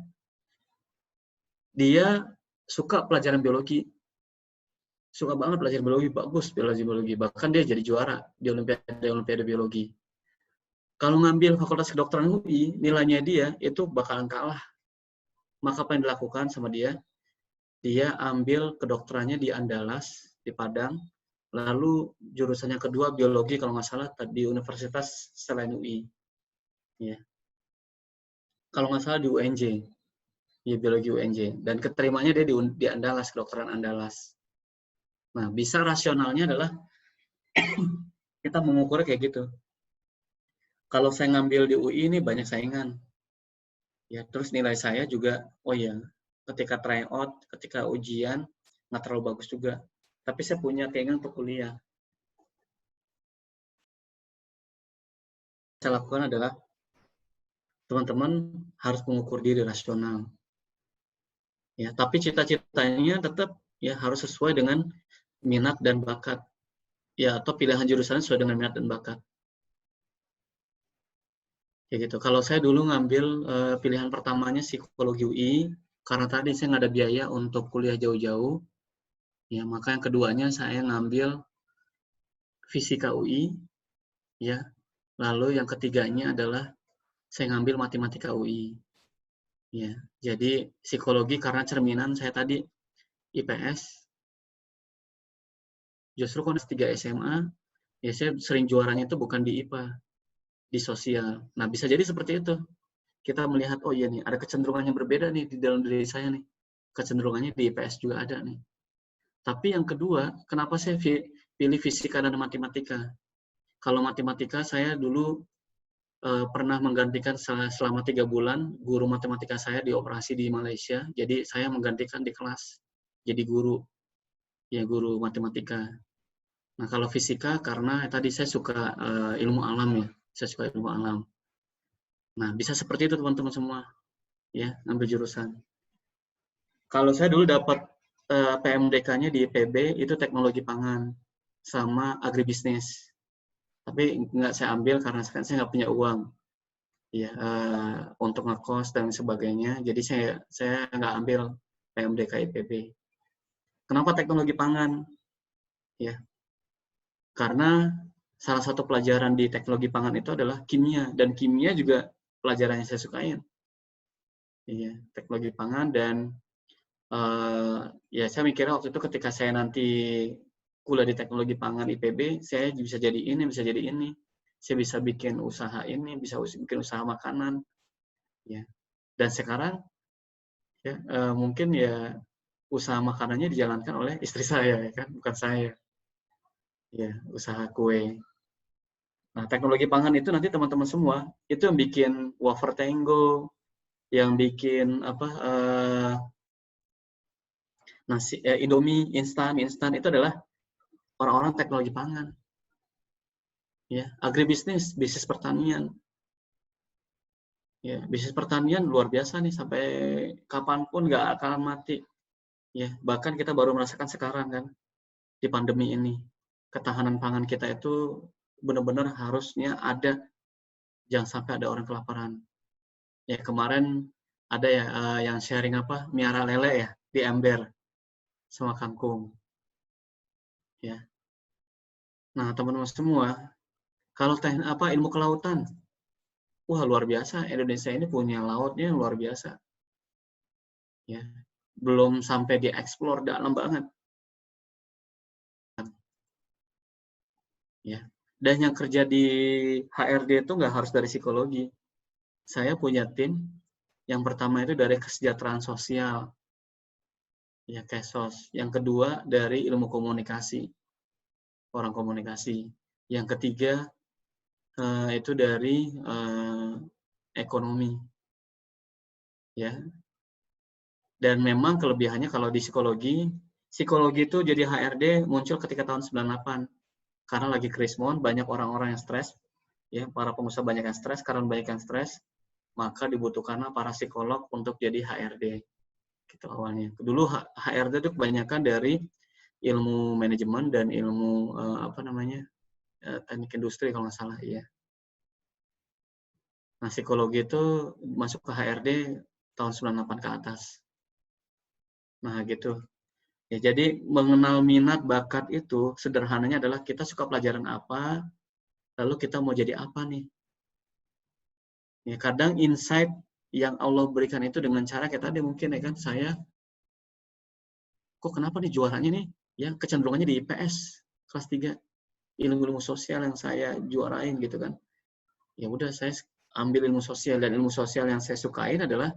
dia suka pelajaran biologi. Suka banget pelajaran biologi, bagus pelajaran biologi. Bahkan dia jadi juara di olimpiade biologi. Kalau ngambil fakultas kedokteran UI, nilainya dia itu bakalan kalah. Maka apa yang dilakukan sama dia? Dia ambil kedokterannya di Andalas, di Padang, Lalu jurusan yang kedua biologi kalau nggak salah di universitas selain UI. Ya. Kalau nggak salah di UNJ. Ya, biologi UNJ. Dan keterimanya dia di Andalas, kedokteran Andalas. Nah, bisa rasionalnya adalah kita mengukur kayak gitu. Kalau saya ngambil di UI ini banyak saingan. Ya, terus nilai saya juga, oh ya, ketika tryout, ketika ujian, nggak terlalu bagus juga. Tapi saya punya keinginan untuk kuliah. Saya lakukan adalah teman-teman harus mengukur diri rasional. Ya, tapi cita-citanya tetap ya harus sesuai dengan minat dan bakat. Ya, atau pilihan jurusan sesuai dengan minat dan bakat. Ya gitu. Kalau saya dulu ngambil pilihan pertamanya psikologi UI, karena tadi saya nggak ada biaya untuk kuliah jauh-jauh. Ya, maka yang keduanya saya ngambil fisika UI, ya. Lalu yang ketiganya adalah saya ngambil matematika UI. Ya, jadi psikologi karena cerminan saya tadi IPS. Justru kalau 3 SMA, ya saya sering juaranya itu bukan di IPA, di sosial. Nah, bisa jadi seperti itu. Kita melihat, oh iya nih, ada kecenderungan yang berbeda nih di dalam diri saya nih. Kecenderungannya di IPS juga ada nih. Tapi yang kedua, kenapa saya pilih fisika dan matematika? Kalau matematika, saya dulu pernah menggantikan selama 3 bulan guru matematika saya dioperasi di Malaysia. Jadi saya menggantikan di kelas jadi guru, ya guru matematika. Nah kalau fisika karena tadi saya suka ilmu alam ya, saya suka ilmu alam. Nah bisa seperti itu teman-teman semua, ya ngambil jurusan. Kalau saya dulu dapat PMDK-nya di IPB itu teknologi pangan sama agribisnis. Tapi nggak saya ambil karena saya nggak punya uang. Ya, untuk ngekos dan sebagainya. Jadi saya nggak ambil PMDK IPB. Kenapa teknologi pangan? Ya, karena salah satu pelajaran di teknologi pangan itu adalah kimia, dan kimia juga pelajaran yang saya sukain. Ya, teknologi pangan dan ya saya mikirnya waktu itu ketika saya nanti kuliah di teknologi pangan IPB, saya bisa jadi ini, bisa jadi ini. Saya bisa bikin usaha ini, bisa bikin usaha makanan. Ya. Dan sekarang ya mungkin ya usaha makanannya dijalankan oleh istri saya ya kan, bukan saya. Ya, usaha kue. Nah, teknologi pangan itu nanti teman-teman semua itu yang bikin wafer Tango, yang bikin apa nasi Indomie instan itu adalah orang-orang teknologi pangan. Ya, agribisnis, bisnis pertanian. Ya, bisnis pertanian luar biasa nih, sampai kapanpun nggak akan mati. Ya, bahkan kita baru merasakan sekarang kan di pandemi ini. Ketahanan pangan kita itu benar-benar harusnya ada, jangan sampai ada orang kelaparan. Ya, kemarin ada ya yang sharing apa, miara lele ya di ember sama kangkung. Ya. Nah, teman-teman semua, kalau ilmu kelautan, wah luar biasa, Indonesia ini punya lautnya luar biasa. Ya. Belum sampai dieksplor dalam banget. Ya. Dan yang kerja di HRD itu nggak harus dari psikologi. Saya punya tim, yang pertama itu dari kesejahteraan sosial, ya KESOS. Yang kedua dari ilmu komunikasi, orang komunikasi. Yang ketiga itu dari ekonomi, ya. Dan memang kelebihannya kalau di psikologi itu jadi HRD muncul ketika tahun 98. Karena lagi krismon, banyak orang-orang yang stres, ya, para pengusaha banyak yang stres, karena banyak yang stres, maka dibutuhkanlah para psikolog untuk jadi HRD. Gitu awalnya. Dulu HRD itu kebanyakan dari ilmu manajemen dan ilmu teknik industri kalau nggak salah, ya. Nah, psikologi itu masuk ke HRD tahun 98 ke atas. Nah, gitu. Ya, jadi mengenal minat bakat itu sederhananya adalah kita suka pelajaran apa, lalu kita mau jadi apa nih. Ya, kadang insight yang Allah berikan itu dengan cara kayak tadi mungkin ya kan, saya kok kenapa nih juaranya nih ya kecenderungannya di IPS. kelas 3 ilmu-ilmu sosial yang saya juarain gitu kan. Ya udah saya ambil ilmu sosial, dan ilmu sosial yang saya sukain adalah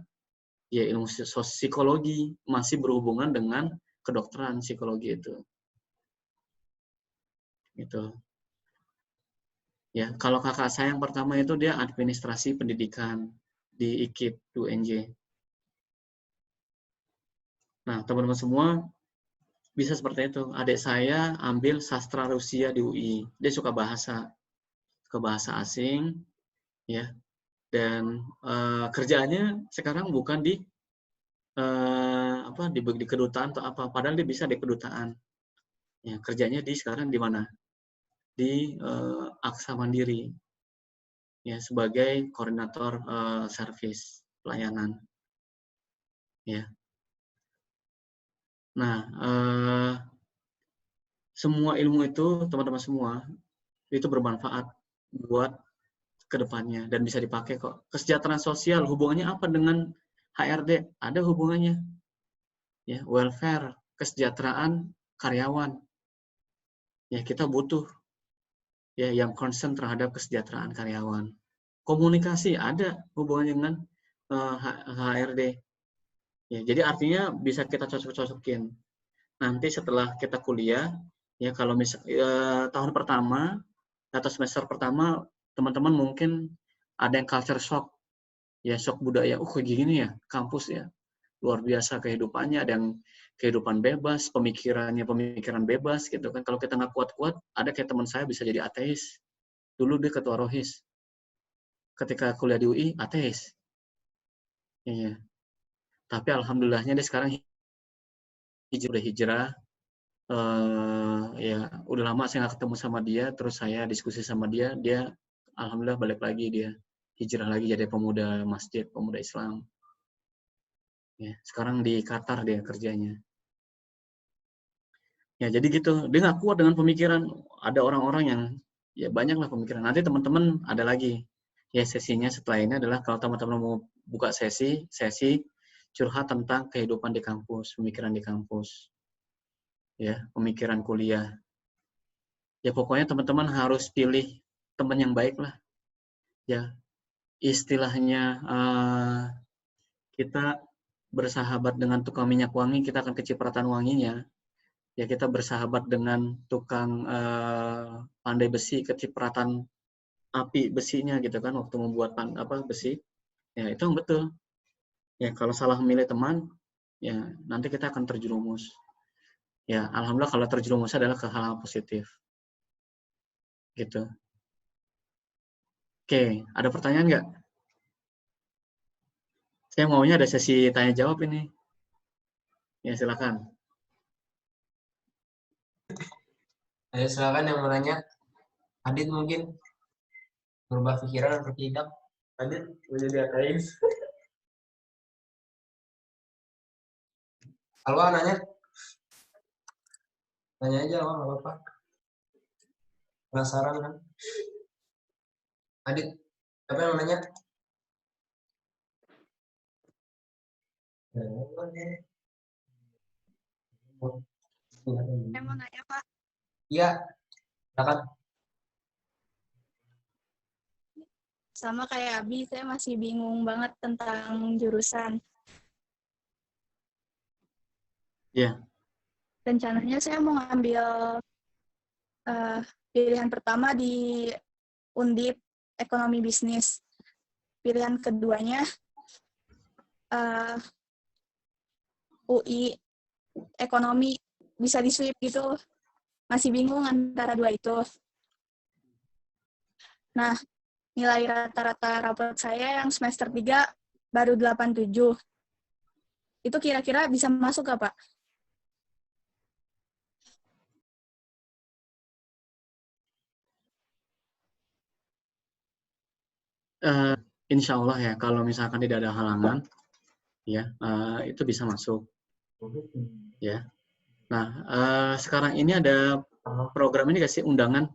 ya ilmu psikologi, masih berhubungan dengan kedokteran psikologi itu. Gitu. Ya, kalau kakak saya yang pertama itu dia administrasi pendidikan di IKIP UNJ. Nah, teman-teman semua bisa seperti itu. Adik saya ambil sastra Rusia di UI. Dia suka bahasa asing, ya. Dan kerjaannya sekarang bukan di di kedutaan atau apa. Padahal dia bisa di kedutaan. Ya, kerjanya sekarang di mana? Di Aksa Mandiri. Ya, sebagai koordinator servis pelayanan. Ya. Nah, semua ilmu itu, teman-teman semua, itu bermanfaat buat kedepannya dan bisa dipakai kok. Kesejahteraan sosial, hubungannya apa dengan HRD? Ada hubungannya. Ya, welfare, kesejahteraan karyawan. Ya, kita butuh ya yang concern terhadap kesejahteraan karyawan. Komunikasi ada hubungannya dengan HRD. Ya, jadi artinya bisa kita cocok-cocokin. Nanti setelah kita kuliah, ya kalau tahun pertama atau semester pertama, teman-teman mungkin ada yang culture shock, ya shock budaya. Kayak gini ya, kampus ya, luar biasa kehidupannya. Ada yang kehidupan bebas, pemikiran bebas gitu kan. Kalau kita nggak kuat-kuat, ada kayak teman saya bisa jadi ateis. Dulu dia ketua rohis. Ketika kuliah di UI, ateis. Ya. Tapi alhamdulillahnya dia sekarang hijrah. Ya udah lama saya nggak ketemu sama dia, terus saya diskusi sama dia alhamdulillah balik lagi, dia hijrah lagi jadi pemuda masjid, pemuda Islam. Ya, sekarang di Qatar dia kerjanya. Ya jadi gitu, dia nggak kuat dengan pemikiran. Ada orang-orang yang ya banyaklah pemikiran. Nanti teman-teman ada lagi ya sesinya setelah ini adalah kalau teman-teman mau buka sesi curhat tentang kehidupan di kampus, pemikiran di kampus. Ya, pemikiran kuliah. Ya pokoknya teman-teman harus pilih teman yang baik lah. Ya, istilahnya kita bersahabat dengan tukang minyak wangi, kita akan kecipratan wanginya. Ya kita bersahabat dengan tukang pandai besi, kecipratan api besinya gitu kan waktu membuat besi. Ya itu yang betul. Ya kalau salah memilih teman, ya nanti kita akan terjerumus. Ya alhamdulillah kalau terjerumus adalah ke hal-hal positif. Gitu. Oke, ada pertanyaan nggak? Saya maunya ada sesi tanya jawab ini. Ya silakan. Ayo silakan yang mau nanya. Adit mungkin berubah pikiran atau tidak? Adit mau jadi ateis? Alwa nanya? Tanya aja, Alwa, nggak apa-apa. Penasaran kan? Adit, siapa yang mau nanya? Saya mau nanya, Pak. Iya, silakan. Sama kayak Abi, saya masih bingung banget tentang jurusan. Ya. Rencananya saya mau ngambil pilihan pertama di Undip Ekonomi Bisnis. Pilihan keduanya UI Ekonomi, bisa di-sweep gitu. Masih bingung antara dua itu. Nah, nilai rata-rata raport saya yang semester 3 baru 87. Itu kira-kira bisa masuk nggak, Pak? Insya Allah ya, kalau misalkan tidak ada halangan, ya itu bisa masuk. Ya. Nah, sekarang ini ada program ini nggak sih, undangan?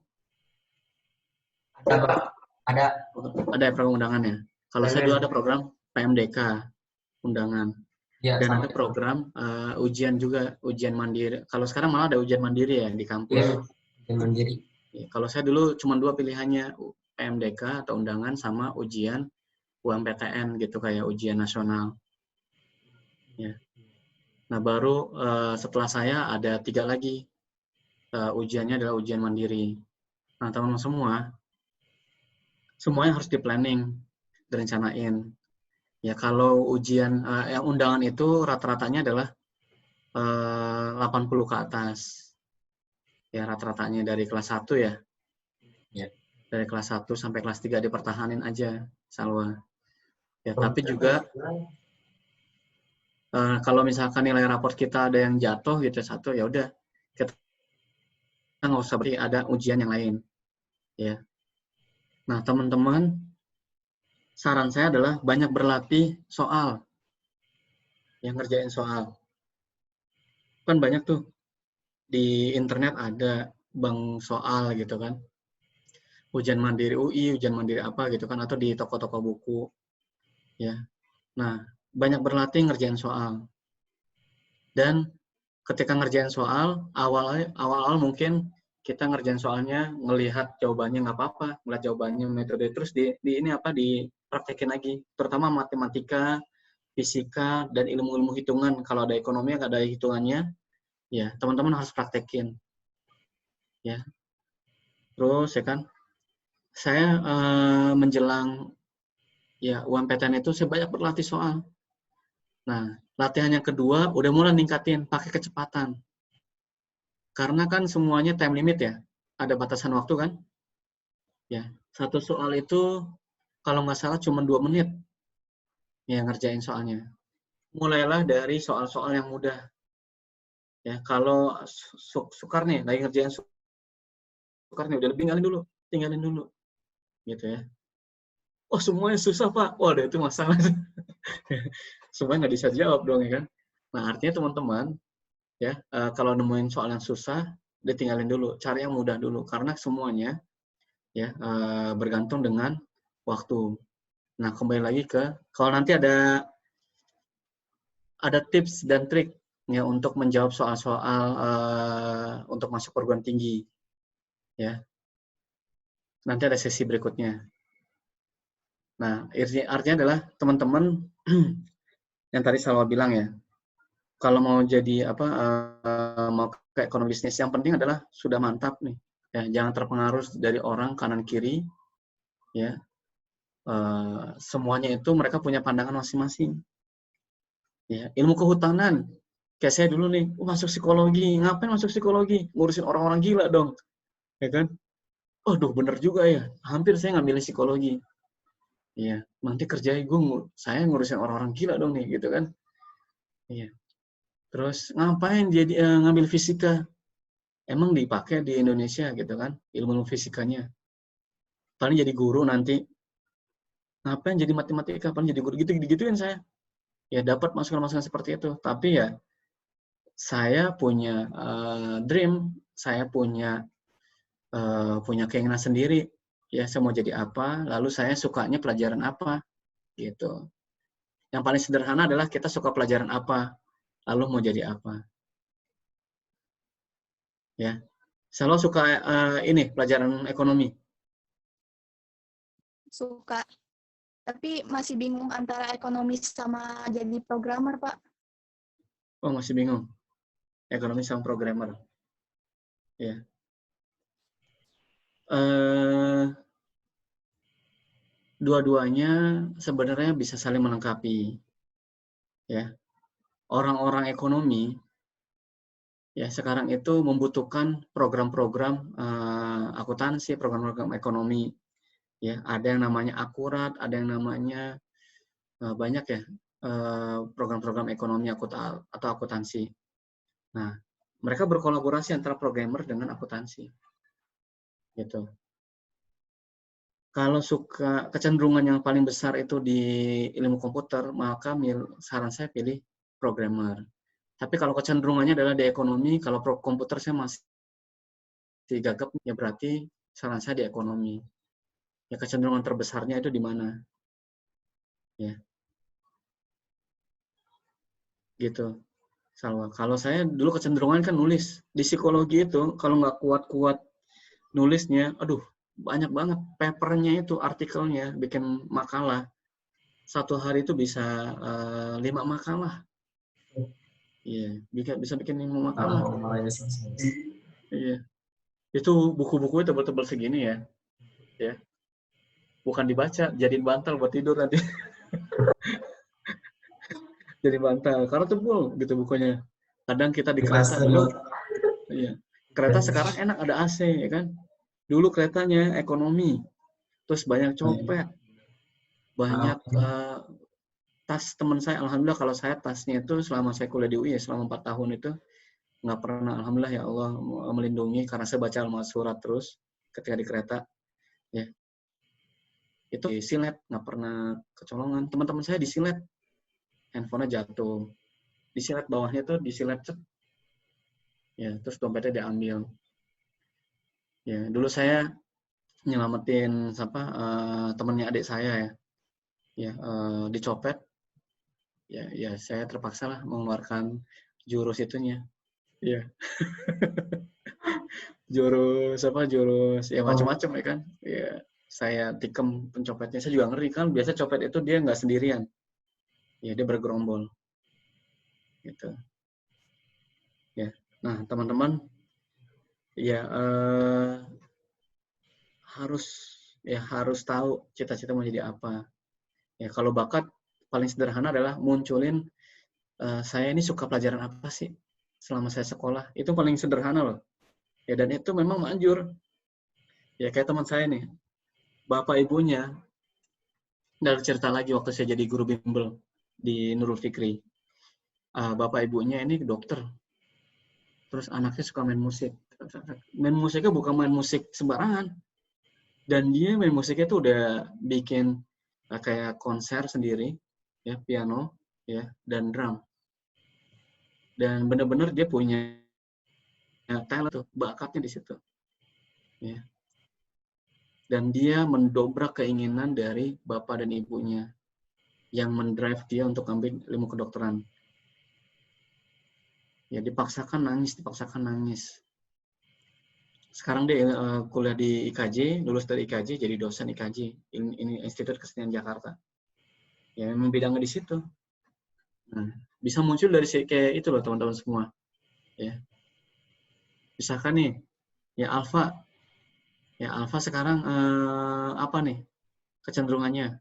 Ada, Pak. Ada program undangan ya. Kalau saya dulu ada program PMDK undangan. Ya, dan sama. ada program ujian juga, ujian mandiri. Kalau sekarang malah ada ujian mandiri ya di kampus. Ya. Ujian mandiri. Ya, kalau saya dulu cuma 2 pilihannya, PMDK atau undangan sama ujian UMPTN gitu, kayak ujian nasional. Ya. Nah, baru setelah saya ada 3 lagi. Ujiannya adalah ujian mandiri. Nah, teman-teman semua, semuanya harus di-planning, direncanain. Ya, kalau ujian yang undangan itu rata-ratanya adalah 80 ke atas. Ya, rata-ratanya dari kelas 1 ya. Ya. Dari kelas 1 sampai kelas 3 dipertahanin aja, Salwa. Ya, tapi juga kalau misalkan nilai raport kita ada yang jatuh gitu 1, ya udah kita nggak usah berarti ada ujian yang lain. Ya. Nah, teman-teman, saran saya adalah banyak berlatih soal. Yang ngerjain soal. Kan banyak tuh di internet ada bank soal gitu kan. Ujian mandiri UI, ujian mandiri apa gitu kan, atau di toko-toko buku. Ya. Nah, banyak berlatih ngerjain soal. Dan ketika ngerjain soal, awal-awal mungkin kita ngerjain soalnya ngelihat jawabannya nggak apa-apa, ngelihat jawabannya metode, terus dipraktekin lagi, terutama matematika, fisika, dan ilmu-ilmu hitungan. Kalau ada ekonomi ada hitungannya, ya teman-teman harus praktekin. Ya, terus ya kan, saya menjelang ya UMPTN itu saya banyak berlatih soal. Nah, latihan yang kedua udah mulai ningkatin pakai kecepatan. Karena kan semuanya time limit ya, ada batasan waktu kan. Ya, satu soal itu kalau nggak salah cuma 2 menit ya ngerjain soalnya. Mulailah dari soal-soal yang mudah. Ya, kalau sukar nih, lagi ngerjain sukar nih, udah tinggalin dulu, gitu ya. Oh semuanya susah Pak, waduh itu masalah. Semuanya nggak bisa jawab dong ya kan. Nah artinya teman-teman ya kalau nemuin soal yang susah, ditinggalin dulu, cari yang mudah dulu, karena semuanya ya bergantung dengan waktu. Nah kembali lagi kalau nanti ada tips dan trik ya untuk menjawab soal-soal untuk masuk perguruan tinggi ya. Nanti ada sesi berikutnya. Nah artinya adalah teman-teman yang tadi Salwa bilang ya, kalau mau jadi mau ke ekonomi bisnis, yang penting adalah sudah mantap nih ya, jangan terpengaruh dari orang kanan kiri ya. Semuanya itu mereka punya pandangan masing-masing ya. Ilmu kehutanan kayak saya dulu nih, masuk psikologi, ngapain masuk psikologi, ngurusin orang-orang gila dong ya kan. Duh bener juga ya, hampir saya ngambil psikologi ya, nanti kerjanya saya ngurusin orang-orang gila dong nih gitu kan. Iya. Terus ngapain jadi ngambil fisika? Emang dipakai di Indonesia gitu kan, ilmu fisikanya. Paling jadi guru nanti. Ngapain jadi matematika? Paling jadi guru, gitu-gituin saya. Ya dapat masukan-masukan seperti itu. Tapi ya saya punya dream, saya punya keinginan sendiri. Ya saya mau jadi apa, lalu saya sukanya pelajaran apa, gitu. Yang paling sederhana adalah kita suka pelajaran apa, lalu mau jadi apa. Ya, selalu suka pelajaran ekonomi. Suka. Tapi masih bingung antara ekonomis sama jadi programmer, Pak. Oh, masih bingung. Ekonomi sama programmer. Ya. Dua-duanya sebenarnya bisa saling melengkapi. Ya. Orang-orang ekonomi ya sekarang itu membutuhkan program-program akuntansi, program-program ekonomi. Ya, ada yang namanya akurat, ada yang namanya banyak ya program-program ekonomi atau akuntansi. Nah, mereka berkolaborasi antara programmer dengan akuntansi. Gitu. Kalau suka kecenderungan yang paling besar itu di ilmu komputer, maka saran saya pilih programmer. Tapi kalau kecenderungannya adalah di ekonomi, kalau komputer saya masih gagap, ya berarti saran saya di ekonomi. Ya kecenderungan terbesarnya itu di mana? Ya. Gitu. Salwa. Kalau saya dulu kecenderungan kan nulis. Di psikologi itu kalau nggak kuat-kuat nulisnya, aduh, banyak banget papernya itu, artikelnya, bikin makalah. Satu hari itu bisa 5 makalah. Iya, bisa bikin 5 makalah. Makanya selesai. Iya. Itu buku-bukunya tebal-tebal segini ya. Ya. Bukan dibaca, jadiin bantal buat tidur nanti. Jadi bantal, karena tebal gitu bukunya. Kadang kita di kereta dulu, iya. Kereta sekarang enak ada AC, ya kan? Dulu keretanya ekonomi, terus banyak copet, banyak tas teman saya. Alhamdulillah kalau saya tasnya itu selama saya kuliah di UI ya, selama 4 tahun itu nggak pernah, alhamdulillah ya Allah melindungi karena saya baca Al-Surat terus ketika di kereta, ya. Itu disilet, nggak pernah kecolongan. Teman-teman saya disilet, handphonenya jatuh, disilet bawahnya tuh disilet, ya, terus dompetnya diambil. Ya, dulu saya nyelamatin temannya adik saya ya, dicopet, ya saya terpaksa lah mengeluarkan jurus itunya, ya. jurus ya macam-macam ya kan, ya saya tikam pencopetnya. Saya juga ngeri kan, biasa copet itu dia nggak sendirian, ya dia bergerombol, gitu. Ya, nah teman-teman, ya harus tahu cita-cita mau jadi apa. Ya kalau bakat paling sederhana adalah munculin saya ini suka pelajaran apa sih selama saya sekolah. Itu paling sederhana loh. Ya dan itu memang manjur. Ya kayak teman saya nih, bapak ibunya, dari cerita lagi waktu saya jadi guru bimbel di Nurul Fikri. Bapak ibunya ini dokter. Terus anaknya suka main musik. Main musiknya bukan main musik sembarangan. Dan dia main musiknya tuh udah bikin kayak konser sendiri, ya, piano, ya, dan drum. Dan benar-benar dia punya talent tuh, bakatnya di situ. Ya. Dan dia mendobrak keinginan dari bapak dan ibunya yang mendrive dia untuk ambil ilmu kedokteran. Ya, dipaksakan nangis. Sekarang dia kuliah di IKJ, lulus dari IKJ jadi dosen IKJ, ini Institut Kesenian Jakarta. Ya, memang bidangnya di situ. Nah, bisa muncul dari kayak itu loh teman-teman semua. Ya. Misalkan nih, ya Alfa sekarang apa nih kecenderungannya?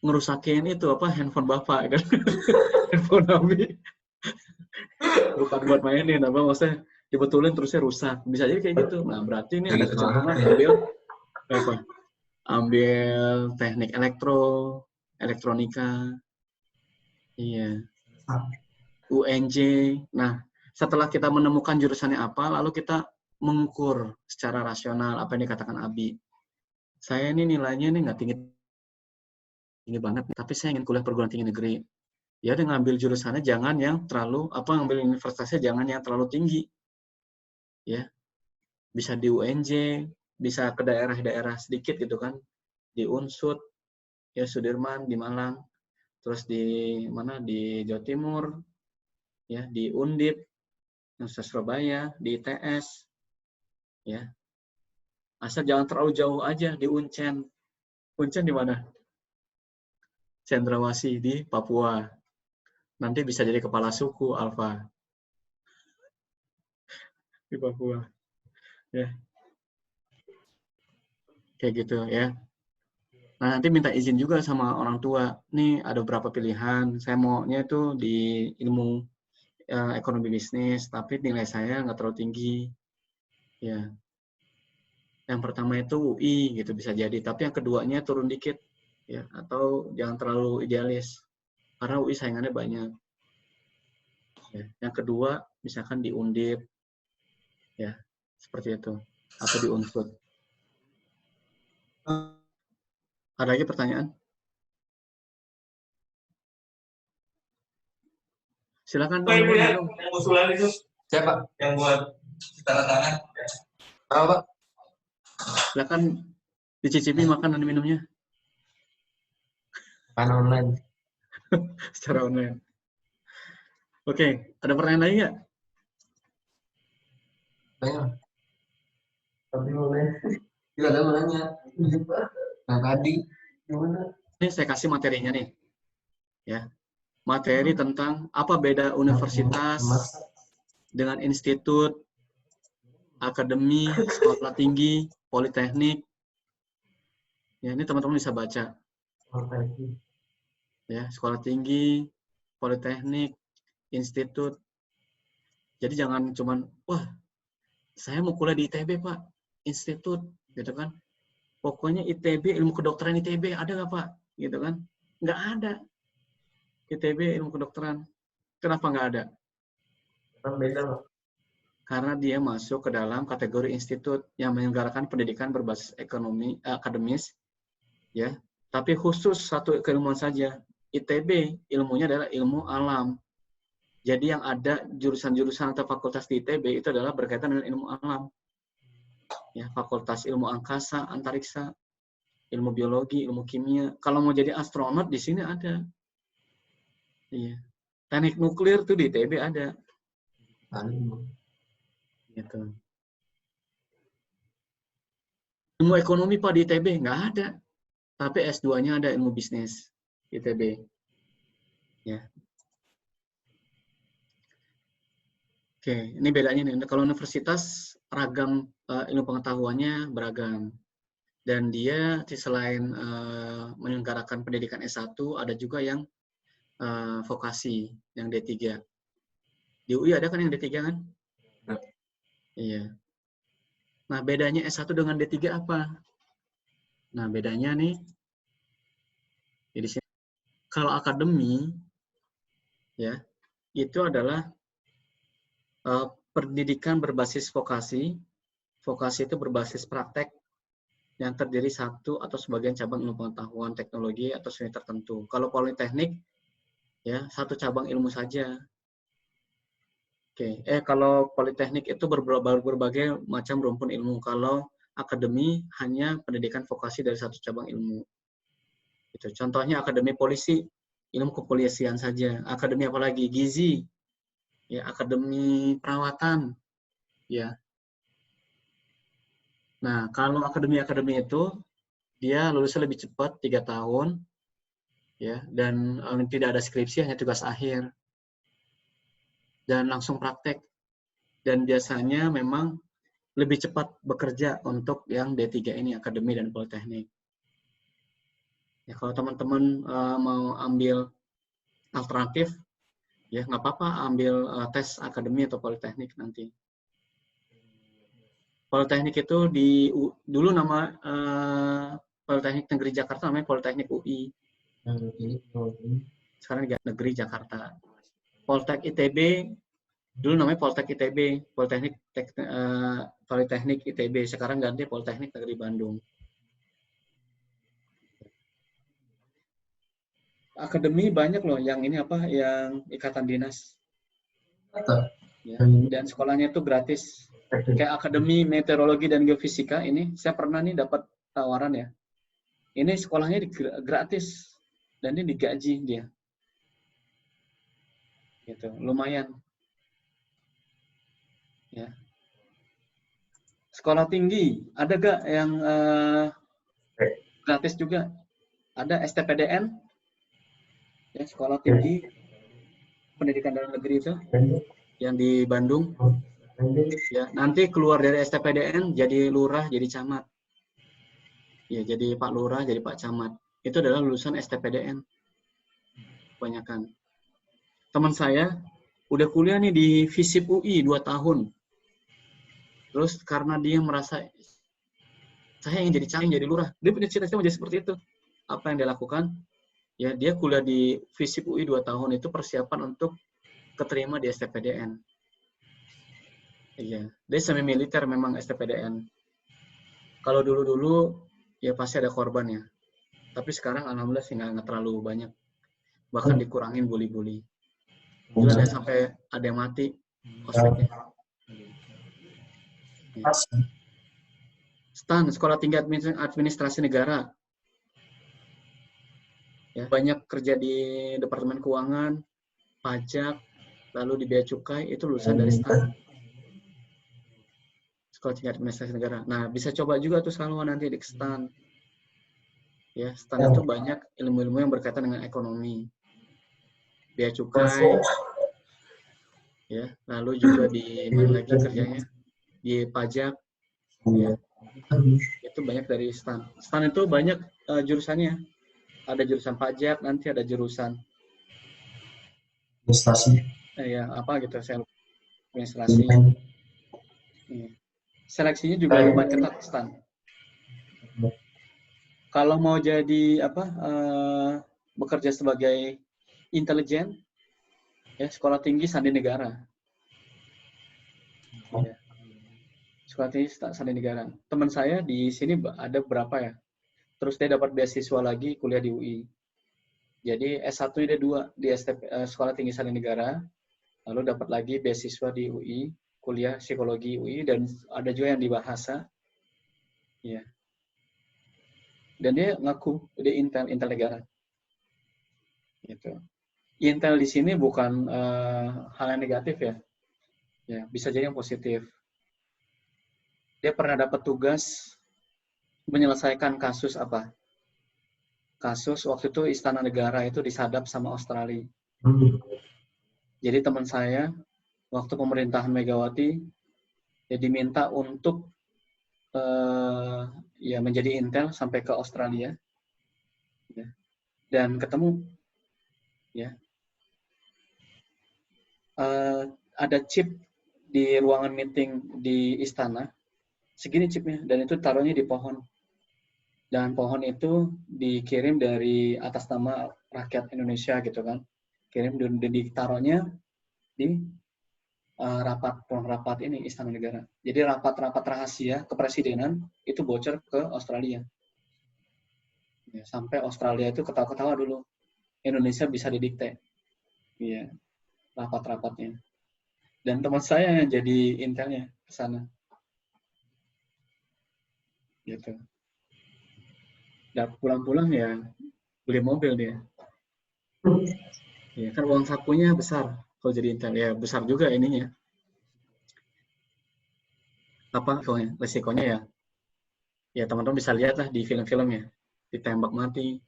Ngerusakin itu handphone bapak kan. Handphone Nabi. Bukan buat mainin, maksudnya dibetulin terusnya rusak. Bisa jadi kayak gitu. Nah, berarti ini ada kecenderungan ambil teknik elektronika. Iya. UNJ. Nah, setelah kita menemukan jurusannya apa, lalu kita mengukur secara rasional apa yang dikatakan Abi. Saya ini nilainya ini nggak tinggi banget, tapi saya ingin kuliah perguruan tinggi negeri. Ya, dia ngambil jurusannya jangan yang terlalu, ngambil universitasnya jangan yang terlalu tinggi. Ya, bisa di UNJ, bisa ke daerah-daerah sedikit gitu kan, di Unsud, ya Sudirman, di Malang, terus di mana, di Jawa Timur, ya di Undip, Universitas Surabaya, di ITS, ya. Asal jangan terlalu jauh aja di Uncen. Uncen di mana? Cendrawasih di Papua. Nanti bisa jadi kepala suku Alfa di Papua. Ya. Kayak gitu ya. Nah, nanti minta izin juga sama orang tua. Nih ada beberapa pilihan. Saya maunya itu di ilmu ekonomi bisnis, tapi nilai saya nggak terlalu tinggi. Ya. Yang pertama itu UI gitu bisa jadi, tapi yang keduanya turun dikit. Ya, atau jangan terlalu idealis. Karena UI saingannya banyak. Ya. Yang kedua, misalkan di Undip. Ya, seperti itu. Atau di Unsud. Ada lagi pertanyaan? Silakan. Yang usulan itu siapa? Yang buat tanda tangan? Apa, Pak? Silakan dicicipi makanan dan minumnya. Online. Secara online. Oke, ada pertanyaan lagi nggak? Banyak. Tapi boleh. Tidak ada mananya. Nah tadi gimana? Ini saya kasih materinya nih. Ya. Materi tentang apa beda universitas dengan institut, akademi, sekolah tinggi, politeknik. Ya, ini teman-teman bisa baca. Ya, sekolah tinggi, politeknik, institut. Jadi jangan cuman, wah, saya mau kuliah di ITB, Pak, institut, gitu kan. Pokoknya ITB, ilmu kedokteran ITB, ada nggak, Pak? Gitu kan. Nggak ada. ITB, ilmu kedokteran. Kenapa nggak ada? Kan beda loh. Karena dia masuk ke dalam kategori institut yang menyelenggarakan pendidikan berbasis ekonomi, akademis, ya. Tapi khusus satu keilmuan saja. ITB, ilmunya adalah ilmu alam. Jadi yang ada jurusan-jurusan atau fakultas di ITB itu adalah berkaitan dengan ilmu alam. Ya, fakultas ilmu angkasa, antariksa, ilmu biologi, ilmu kimia. Kalau mau jadi astronot di sini ada. Iya. Teknik nuklir tuh di ITB ada. Gitu. Ilmu ekonomi Pak di ITB nggak ada. Tapi S2-nya ada ilmu bisnis ITB. Ya. Oke, ini bedanya nih. Kalau universitas ragam ilmu pengetahuannya beragam. Dan dia selain menyelenggarakan pendidikan S1, ada juga yang vokasi, yang D3. Di UI ada kan yang D3 kan? Iya. Nah, bedanya S1 dengan D3 apa? Nah, bedanya nih, di sini. Kalau akademi, ya, itu adalah pendidikan berbasis vokasi. Vokasi itu berbasis praktek yang terdiri satu atau sebagian cabang ilmu pengetahuan, teknologi, atau seni tertentu. Kalau politeknik, ya, satu cabang ilmu saja. Oke, kalau politeknik itu berbagai macam rumpun ilmu. Kalau akademi hanya pendidikan vokasi dari satu cabang ilmu. Itu contohnya akademi polisi, ilmu kepolisian saja. Akademi apalagi gizi, ya, akademi perawatan, ya. Nah, kalau akademi itu dia lulusnya lebih cepat 3 tahun, ya, dan tidak ada skripsi, hanya tugas akhir. Dan langsung praktek. Dan biasanya memang lebih cepat bekerja untuk yang D3 ini, akademi dan politeknik. Ya, kalau teman-teman mau ambil alternatif, ya nggak apa-apa ambil tes akademi atau politeknik nanti. Politeknik itu dulu nama Politeknik Negeri Jakarta namanya Politeknik UI. Sekarang Negeri Jakarta. Poltek ITB dulu namanya Poltek ITB, Politeknik ITB. Sekarang ganti Politeknik Negeri Bandung. Akademi banyak loh yang ini apa, yang ikatan dinas. Ya, dan sekolahnya itu gratis. Kayak Akademi Meteorologi dan Geofisika ini, saya pernah nih dapat tawaran ya. Ini sekolahnya gratis dan ini digaji dia. Gitu, lumayan. Ya. Sekolah tinggi, ada gak yang gratis juga? Ada STPDN, ya, sekolah tinggi pendidikan dalam negeri itu, yang di Bandung. Ya, nanti keluar dari STPDN jadi lurah, jadi camat. Ya, jadi Pak Lurah, jadi Pak Camat. Itu adalah lulusan STPDN. Kebanyakan. Teman saya udah kuliah nih di FISIP UI 2 tahun. Terus karena dia merasa saya yang jadi camat, jadi lurah. Dia punya cita-cita menjadi seperti itu. Apa yang dia lakukan? Ya, dia kuliah di FISIP UI 2 tahun itu persiapan untuk keterima di STPDN. Iya, dia semi militer memang STPDN. Kalau dulu-dulu ya pasti ada korban ya. Tapi sekarang alhamdulillah sih nggak terlalu banyak. Bahkan dikurangin bully-bully. Dulu ada sampai ada yang mati ospeknya. Ya. STAN, Sekolah Tinggi Administrasi Negara. Ya, banyak kerja di Departemen Keuangan, pajak, lalu di bea cukai, itu lulusan dari STAN. Sekolah tinggi administrasi negara. Nah, bisa coba juga tuh Salwa nanti di STAN. Ya, STAN itu banyak ilmu-ilmu yang berkaitan dengan ekonomi. Bea cukai, ya, lalu juga di mana lagi kerjanya? Di pajak, ya. Itu banyak dari STAN. STAN itu banyak jurusannya. Ada jurusan pajak, nanti ada jurusan Administrasi. ya apa gitu, saya administrasi. Ya. Seleksinya juga lumayan ketat STAN. Kalau mau jadi apa bekerja sebagai intelijen, ya sekolah tinggi sandi negara. Ya. Sekolah tinggi sandi negara. Teman saya di sini ada berapa ya? Terus dia dapat beasiswa lagi kuliah di UI. Jadi S1 dia 2 di Sekolah Tinggi Sandi Negara, lalu dapat lagi beasiswa di UI, kuliah psikologi UI, dan ada juga yang di bahasa. Ya. Dan dia ngaku dia Intel negara. Gitu. Intel di sini bukan hal yang negatif ya. Ya, bisa jadi yang positif. Dia pernah dapat tugas menyelesaikan kasus apa? Kasus waktu itu Istana Negara itu disadap sama Australia. Jadi teman saya waktu pemerintahan Megawati ya diminta untuk ya menjadi intel sampai ke Australia ya. Dan ketemu ya ada chip di ruangan meeting di istana segini chipnya, dan itu taruhnya di pohon, dan pohon itu dikirim dari atas nama rakyat Indonesia gitu kan, kirim dan ditaruhnya di ruang rapat ini Istana Negara. Jadi rapat-rapat rahasia kepresidenan itu bocor ke Australia. Ya, sampai Australia itu ketawa-ketawa dulu. Indonesia bisa didikte. Iya, rapat-rapatnya. Dan teman saya yang jadi intelnya ke sana. Gitu. Dan pulang-pulang ya beli mobil dia. Ya, kan uang sakunya besar kalau jadi intel. Ya, besar juga ininya. Apa resikonya ya? Ya, teman-teman bisa lihat lah di film-filmnya. Ditembak mati.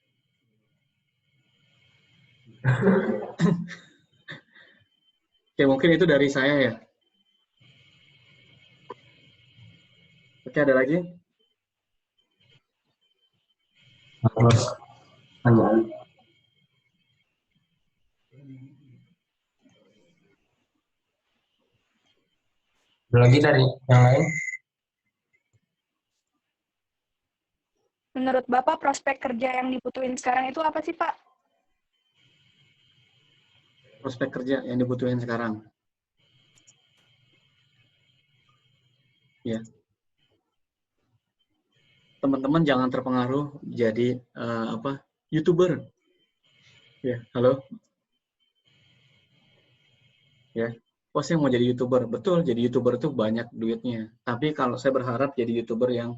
Oke, mungkin itu dari saya ya. Oke, ada lagi? Terus pertanyaan. Ada lagi dari yang lain? Menurut Bapak, prospek kerja yang dibutuhin sekarang itu apa sih, Pak? Prospek kerja yang dibutuhin sekarang. Ya. Teman-teman jangan terpengaruh jadi YouTuber. Ya, halo. Ya. Oh, saya mau jadi YouTuber. Betul, jadi YouTuber itu banyak duitnya. Tapi kalau saya berharap jadi YouTuber yang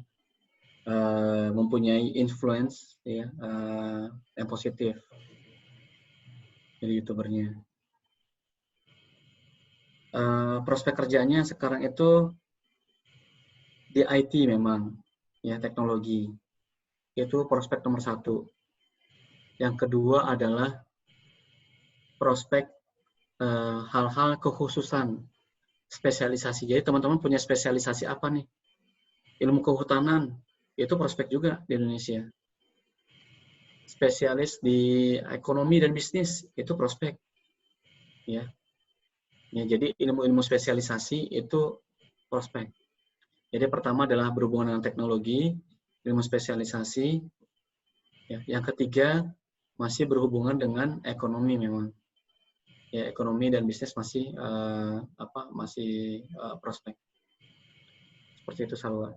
mempunyai influence ya, yang positif. Jadi YouTubernya. Prospek kerjanya sekarang itu di IT memang, ya teknologi. Itu prospek nomor 1. Yang kedua adalah prospek hal-hal kekhususan, spesialisasi. Jadi teman-teman punya spesialisasi apa nih? Ilmu kehutanan, itu prospek juga di Indonesia. Spesialis di ekonomi dan bisnis, itu prospek. Ya. Ya, jadi ilmu-ilmu spesialisasi itu prospek. Jadi pertama adalah berhubungan dengan teknologi, ilmu spesialisasi. Ya, yang ketiga masih berhubungan dengan ekonomi memang. Ya, ekonomi dan bisnis masih prospek. Seperti itu Salwa.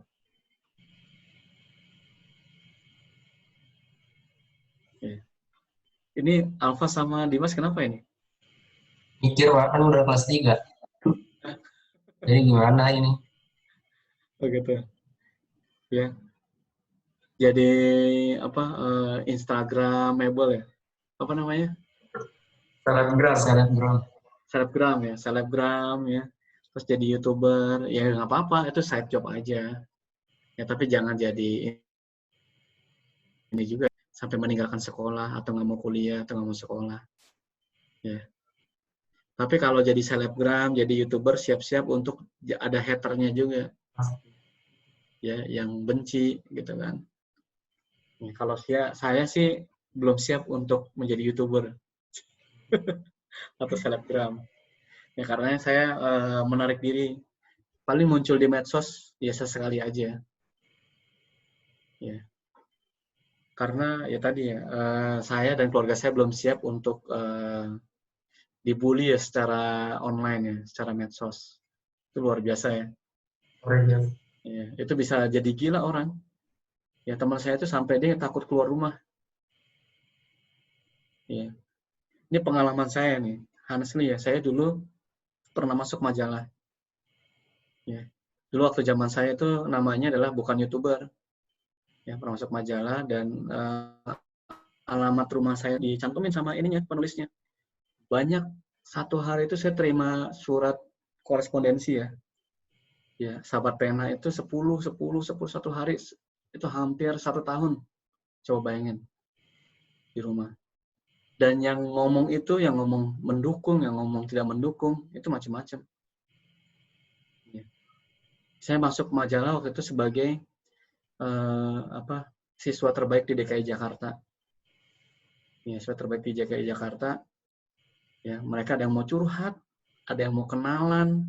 Ya. Ini Alfa sama Dimas kenapa ini? Mikir Pak, kan udah kelas 3. Jadi gimana ini? Oh gitu. Ya. Jadi Instagramable ya? Apa namanya? Selebgram. Selebgram ya, terus jadi YouTuber, ya nggak apa-apa, itu side job aja. Ya tapi jangan jadi ini juga sampai meninggalkan sekolah atau nggak mau kuliah atau nggak mau sekolah. Ya. Tapi kalau jadi selebgram, jadi YouTuber, siap-siap untuk ada haternya juga. Ya, yang benci gitu kan. Ya, kalau saya sih belum siap untuk menjadi YouTuber atau selebgram. Ya karena saya menarik diri. Paling muncul di medsos ya sesekali aja. Ya. Karena ya tadi ya, saya dan keluarga saya belum siap untuk dibully ya secara online ya, secara medsos. Itu luar biasa ya. Ya, itu bisa jadi gila orang. Ya teman saya itu sampai dia takut keluar rumah. Ya. Ini pengalaman saya nih. Honestly ya, saya dulu pernah masuk majalah. Ya. Dulu waktu zaman saya itu namanya adalah bukan YouTuber. Ya, pernah masuk majalah dan alamat rumah saya dicantumin sama ininya, penulisnya. Banyak, satu hari itu saya terima surat korespondensi ya. Ya, sahabat pena itu 10 satu hari. Itu hampir 1 tahun. Coba bayangin. Di rumah. Dan yang ngomong itu, yang ngomong mendukung, yang ngomong tidak mendukung, itu macam-macam. Ya. Saya masuk majalah waktu itu sebagai siswa terbaik di DKI Jakarta. Ya, siswa terbaik di DKI Jakarta. Ya, mereka ada yang mau curhat, ada yang mau kenalan,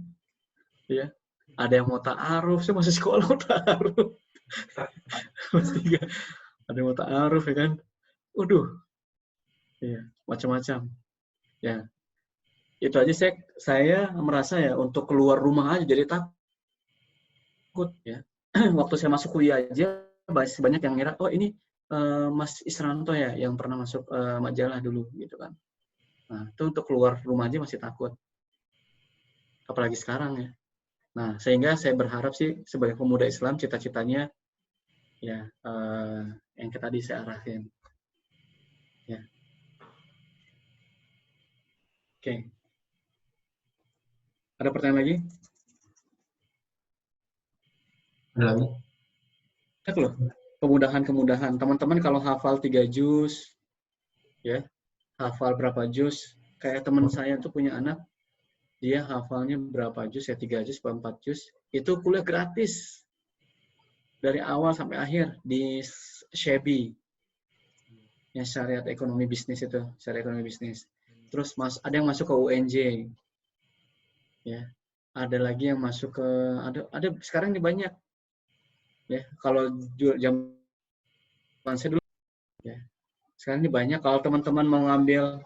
ya, ada yang mau ta'aruf. Saya masih sekolah mau ta'aruf. Mas 3. Ada yang mau ta'aruf ya kan. Waduh. Ya, macam-macam. Ya. Itu aja saya merasa ya untuk keluar rumah aja jadi takut ya. Waktu saya masuk kuliah aja banyak yang ngira, oh ini Mas Isranto ya yang pernah masuk majalah dulu gitu kan. Nah, itu untuk keluar rumah aja masih takut. Apalagi sekarang ya. Nah, sehingga saya berharap sih sebagai pemuda Islam cita-citanya ya yang tadi saya arahin. Ya. Oke. Ada pertanyaan lagi? Ada lagi? Cek loh. Kemudahan-kemudahan. Teman-teman kalau hafal 3 juz, ya, hafal berapa juz. Kayak teman saya tuh punya anak, dia hafalnya berapa juz, ya 3 juz, 4 juz. Itu kuliah gratis. Dari awal sampai akhir di SHEBI. Yang syariat ekonomi bisnis itu. Syariat ekonomi bisnis. Terus ada yang masuk ke UNJ. Ya. Ada lagi yang masuk ke, ada sekarang ini banyak. Ya, kalau zaman saya dulu, ya. Sekarang ini banyak. Kalau teman-teman mau ngambil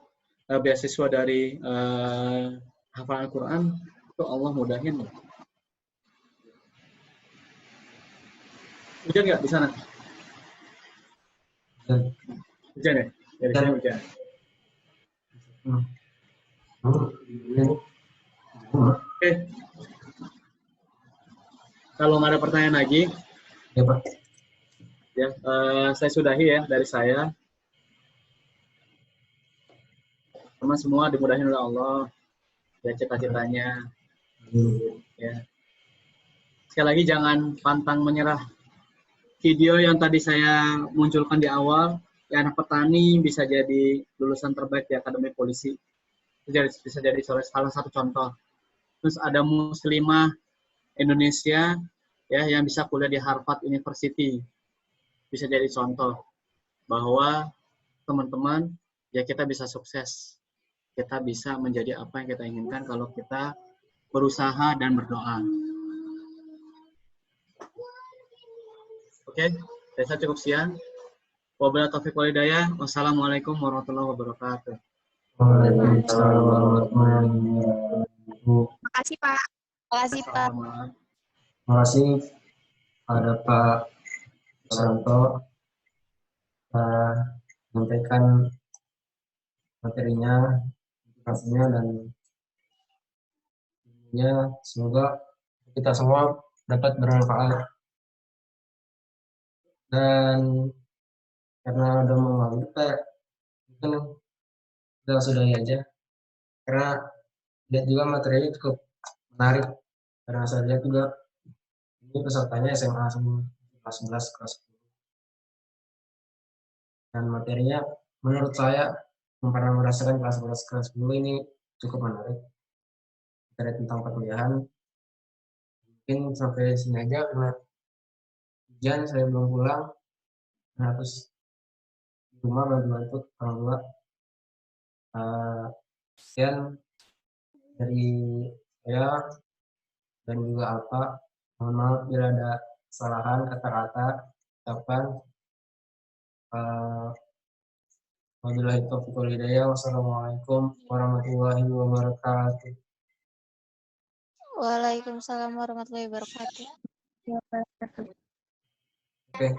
beasiswa dari hafalan Al-Quran, itu Allah mudahin. Hujan nggak di sana? Hujan ya? Dari sini hujan. Oke. Kalau nggak ada pertanyaan lagi, Ya, Pak. ya, saya sudahi ya dari saya. Teman semua dimudahin oleh Allah, ya cita-citanya. Ya. Sekali lagi jangan pantang menyerah. Video yang tadi saya munculkan di awal, ya anak petani bisa jadi lulusan terbaik di Akademi Polisi. Bisa jadi salah satu contoh. Terus ada muslimah Indonesia ya yang bisa kuliah di Harvard University. Bisa jadi contoh bahwa teman-teman ya kita bisa sukses. Kita bisa menjadi apa yang kita inginkan kalau kita berusaha dan berdoa. Oke, saya cukup sekian. Wabillahi taufiq wal hidayah. Wassalamualaikum warahmatullahi wabarakatuh. Waalaikumsalam warahmatullahi wabarakatuh. Makasih, Pak. Makasih, Pak. Terima kasih pada Pak Santo menyampaikan materinya, informasinya, dan semoga kita semua dapat bermanfaat. Dan karena udah mau maghrib, mungkin kita sudahi aja. Karena lihat juga materinya cukup menarik. Karena saya lihat juga ini pesertanya SMA semua, kelas 11, kelas 10. Dan materinya menurut saya yang pernah merasakan kelas 11, kelas 10 ini cukup menarik. Materi tentang perkuliahan. Mungkin sampai sini aja karena ujian saya belum pulang. Nah, terus di rumah bantu-bantu orang tua. Sekian dari saya dan juga Alfa. Mohon maaf bila ada kesalahan kata-kata, ucapan. Wabillahi taufiq wal hidayah. Wassalamualaikum warahmatullahi wabarakatuh. Waalaikumsalam warahmatullahi wabarakatuh. Oke.